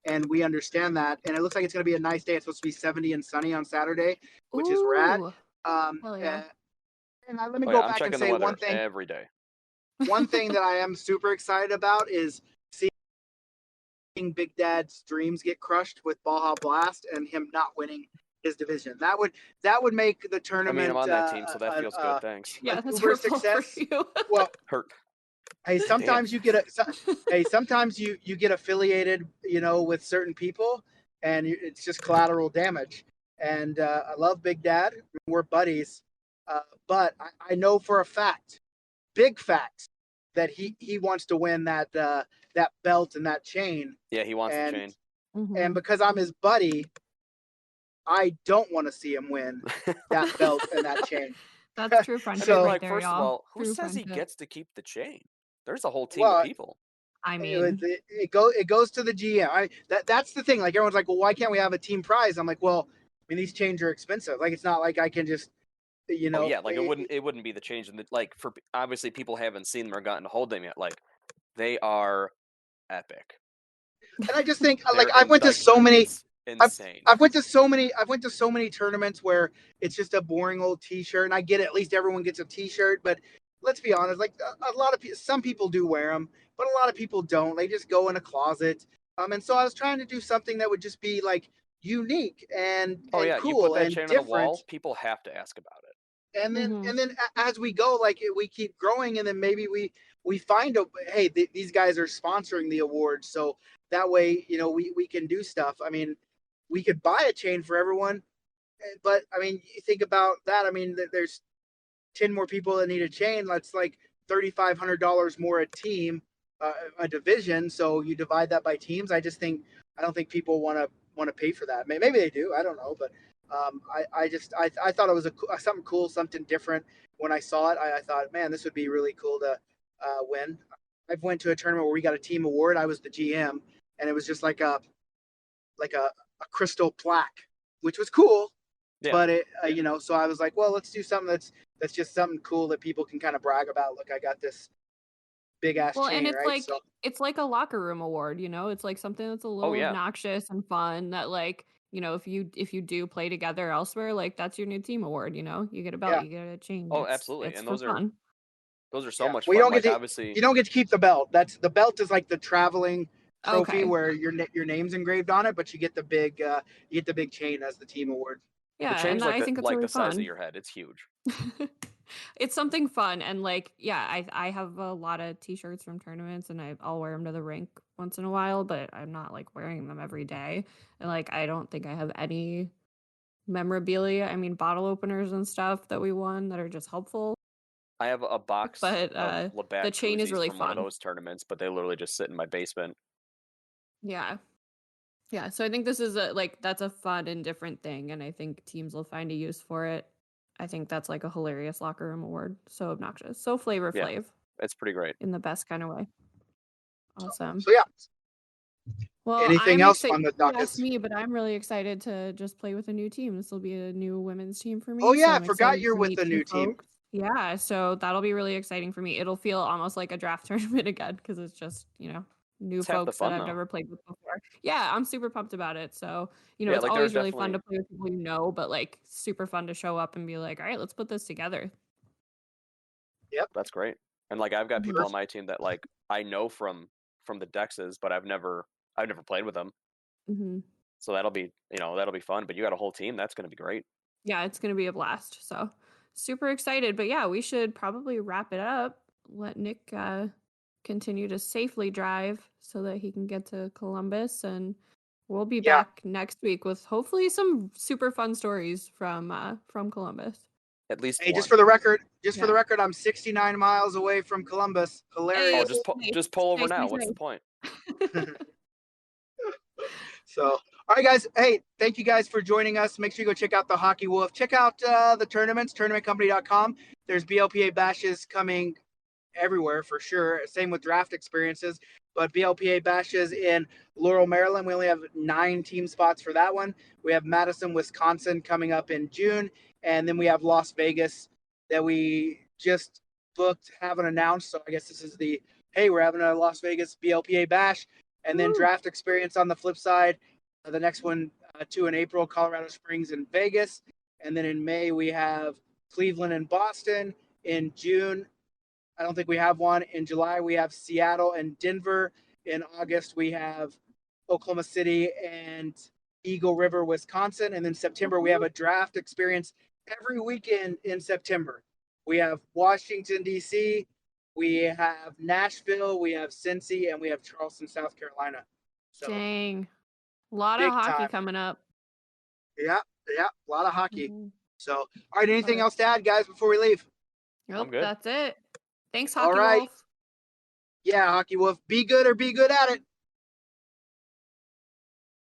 Speaker 3: and we understand that. And it looks like it's going to be a nice day. It's supposed to be 70 and sunny on Saturday, which is rad.
Speaker 4: Ooh.
Speaker 3: Um,
Speaker 4: Hell yeah.
Speaker 3: uh, and let me
Speaker 5: Oh
Speaker 3: go
Speaker 5: yeah, I'm
Speaker 3: back and
Speaker 5: checking the
Speaker 3: say one
Speaker 5: weather
Speaker 3: thing.
Speaker 5: every day.
Speaker 3: One thing that I am super excited about is seeing Big Dad's dreams get crushed with Baja Blast and him not winning his division. That would make the
Speaker 5: I mean, I'm
Speaker 3: tournament
Speaker 5: on that team, so that feels good. Thanks.
Speaker 3: an
Speaker 4: Yeah, that's
Speaker 3: uber
Speaker 4: hurtful for
Speaker 3: success.
Speaker 4: you.
Speaker 3: Well,
Speaker 5: Hurt.
Speaker 3: hey,
Speaker 5: Damn.
Speaker 3: sometimes you get hey, sometimes you get affiliated, with certain people, and it's just collateral damage. And I love Big Dad. We're buddies, but I know for a fact, big fact, that he wants to win that belt and that chain.
Speaker 5: Yeah, he wants the
Speaker 3: And
Speaker 5: chain.
Speaker 3: and
Speaker 4: Mhm.
Speaker 3: because I'm his buddy, I don't want to see him win that belt and that chain.
Speaker 4: That's true
Speaker 5: I mean,
Speaker 4: friendship
Speaker 3: So,
Speaker 4: right
Speaker 5: like,
Speaker 4: there,
Speaker 5: first of
Speaker 4: y'all.
Speaker 5: all, who
Speaker 4: True
Speaker 5: says he
Speaker 4: friendship.
Speaker 5: gets to keep the chain? There's a whole team of
Speaker 3: well,
Speaker 5: people.
Speaker 4: I
Speaker 3: it,
Speaker 4: mean,
Speaker 3: it, it goes to the GM. That's the thing. Like everyone's like, well, why can't we have a team prize? I'm like, well, I mean, these chains are expensive. Like it's not like I can just,
Speaker 5: Oh yeah, like it wouldn't be the change in the like for obviously people haven't seen them or gotten to hold them yet. Like they are epic.
Speaker 3: and I just think like
Speaker 5: They're in like it's
Speaker 3: I've
Speaker 5: insane.
Speaker 3: I've went to so many tournaments where it's just a boring old T-shirt, and I get it. At least everyone gets a T-shirt, but let's be honest, like a lot of people, some people do wear them, but a lot of people don't. They just go in a closet. And so I was trying to do something that would just be like unique
Speaker 5: Oh
Speaker 3: and
Speaker 5: yeah, you put
Speaker 3: cool
Speaker 5: that
Speaker 3: and
Speaker 5: chain on the
Speaker 3: different.
Speaker 5: wall, people have to ask about it.
Speaker 4: mhm.
Speaker 3: And then as we go, like we keep growing, and then maybe we find hey, these guys are sponsoring the awards, so that way we can do stuff. I mean, we could buy a chain for everyone, but I mean, you think about that. I mean, there's 10 more people that need a chain. That's like $3,500 more a team, a division. So you divide that by teams. I don't think people want to pay for that. Maybe they do. I don't know, but I thought it was something cool, something different. When I saw it, I thought, man, this would be really cool to win. I've went to a tournament where we got a team award. I was the GM, and it was just like a crystal plaque, which was cool.
Speaker 5: Yeah.
Speaker 3: But so I was like, well, let's do something that's just something cool that people can kind of brag about. Look, I got this big ass
Speaker 4: Well, and
Speaker 3: chain, right? So
Speaker 4: it's like a locker room award, you know? It's like something that's a
Speaker 5: Oh
Speaker 4: little
Speaker 5: yeah.
Speaker 4: obnoxious and fun that like, if you do play together elsewhere, like that's your new team award, you know? You get a belt,
Speaker 3: yeah,
Speaker 4: you get a chain.
Speaker 5: Oh, absolutely.
Speaker 4: It's
Speaker 5: And
Speaker 4: for fun.
Speaker 5: those are so
Speaker 3: yeah.
Speaker 5: much
Speaker 3: Well,
Speaker 5: fun. Like obviously,
Speaker 3: you don't get to keep the belt. That's the belt is like the traveling trophy
Speaker 4: Okay.
Speaker 3: where your name's engraved on it, but you get the big chain as the team award.
Speaker 5: the
Speaker 4: Yeah,
Speaker 5: chain's
Speaker 4: and
Speaker 5: like
Speaker 4: I
Speaker 5: the
Speaker 4: think it's
Speaker 5: like
Speaker 4: really
Speaker 5: the size of
Speaker 4: fun.
Speaker 5: your head. It's huge.
Speaker 4: It's something fun, and like, yeah, I have a lot of t-shirts from tournaments, and I'll wear them to the rink once in a while, but I'm not like wearing them every day. And like, I don't think I have any memorabilia. I mean, bottle openers and stuff that we won that are just helpful.
Speaker 5: I have a box
Speaker 4: But
Speaker 5: of Labatt
Speaker 4: the chain is
Speaker 5: koozies
Speaker 4: really
Speaker 5: from one of
Speaker 4: fun.
Speaker 5: those tournaments, but they literally just sit in my basement.
Speaker 4: Yeah. Yeah, so I think this is that's a fun and different thing, and I think teams will find a use for it. I think that's like a hilarious locker room award. So obnoxious. So Flavor
Speaker 5: Yeah.
Speaker 4: Flav
Speaker 5: It's pretty great.
Speaker 4: in the best kind of way. Awesome.
Speaker 3: So yeah,
Speaker 4: Well,
Speaker 3: anything
Speaker 4: I'm
Speaker 3: else
Speaker 4: excited.
Speaker 3: on the
Speaker 4: You
Speaker 3: docket?
Speaker 4: asked me, but I'm really excited to just play with a new team. This will be a new women's team for me.
Speaker 3: Oh yeah,
Speaker 4: so
Speaker 3: I
Speaker 4: I'm
Speaker 3: forgot
Speaker 4: excited
Speaker 3: you're
Speaker 4: to
Speaker 3: with
Speaker 4: meet
Speaker 3: the new team.
Speaker 4: folks. Yeah, so that'll be really exciting for me. It'll feel almost like a draft tournament again because it's just, new
Speaker 5: It's half the
Speaker 4: folks
Speaker 5: fun,
Speaker 4: that I've
Speaker 5: though.
Speaker 4: never played with before. Yeah, I'm super pumped about it. So,
Speaker 5: Yeah,
Speaker 4: it's
Speaker 5: like,
Speaker 4: always
Speaker 5: there's
Speaker 4: really fun to
Speaker 5: definitely-
Speaker 4: play with people you know, but like super fun to show up and be like, all right, let's put this together.
Speaker 5: That's great. And like, I've got people on
Speaker 3: Perfect.
Speaker 5: my team that like I know from the Dexes, but I've never played with them.
Speaker 4: hmm
Speaker 5: So that'll be fun. But you got a whole team. That's gonna be great.
Speaker 4: Yeah, it's going to be a blast. So super excited. But yeah, we should probably wrap it up. Let Nick continue to safely drive so that he can get to Columbus. And we'll be
Speaker 3: Yeah.
Speaker 4: back next week with hopefully some super fun stories from Columbus.
Speaker 5: At least
Speaker 3: Hey,
Speaker 5: one.
Speaker 3: just for the record,
Speaker 4: Yeah.
Speaker 3: I'm 69 miles away from Columbus. Hilarious.
Speaker 5: Just pull over
Speaker 4: Nice,
Speaker 5: now.
Speaker 4: nice,
Speaker 5: What's the
Speaker 4: nice.
Speaker 5: point?
Speaker 3: So, all right, guys. Hey, thank you guys for joining us. Make sure you go check out the Hockey Wolf. Check out the tournaments, tournamentcompany.com. There's BLPA bashes coming everywhere for sure. Same with draft experiences. But BLPA bashes in Laurel, Maryland, we only have 9 team spots for that one. We have Madison, Wisconsin coming up in June. And then we have Las Vegas that we just booked, haven't announced. So I guess this is hey, we're having a Las Vegas BLPA bash. And then draft experience on the flip side. The next one, 2 in April, Colorado Springs and Vegas. And then in May, we have Cleveland and Boston. In June, I don't think we have one. In July, we have Seattle and Denver. In August, we have Oklahoma City and Eagle River, Wisconsin. And then September, we have a draft experience every weekend in September. We have Washington, D.C., we have Nashville, we have Cincy, and we have Charleston, South Carolina. So,
Speaker 4: Dang. A lot
Speaker 3: big
Speaker 4: of hockey
Speaker 3: time.
Speaker 4: coming up.
Speaker 3: Yeah, a lot of hockey.
Speaker 4: Mhm.
Speaker 3: So, all right, anything else to add, guys, before we leave?
Speaker 4: Nope,
Speaker 5: good.
Speaker 4: that's it. Thanks,
Speaker 3: All
Speaker 4: Hockey
Speaker 3: right.
Speaker 4: Wolf.
Speaker 3: Yeah, Hockey Wolf, be good or be good at it.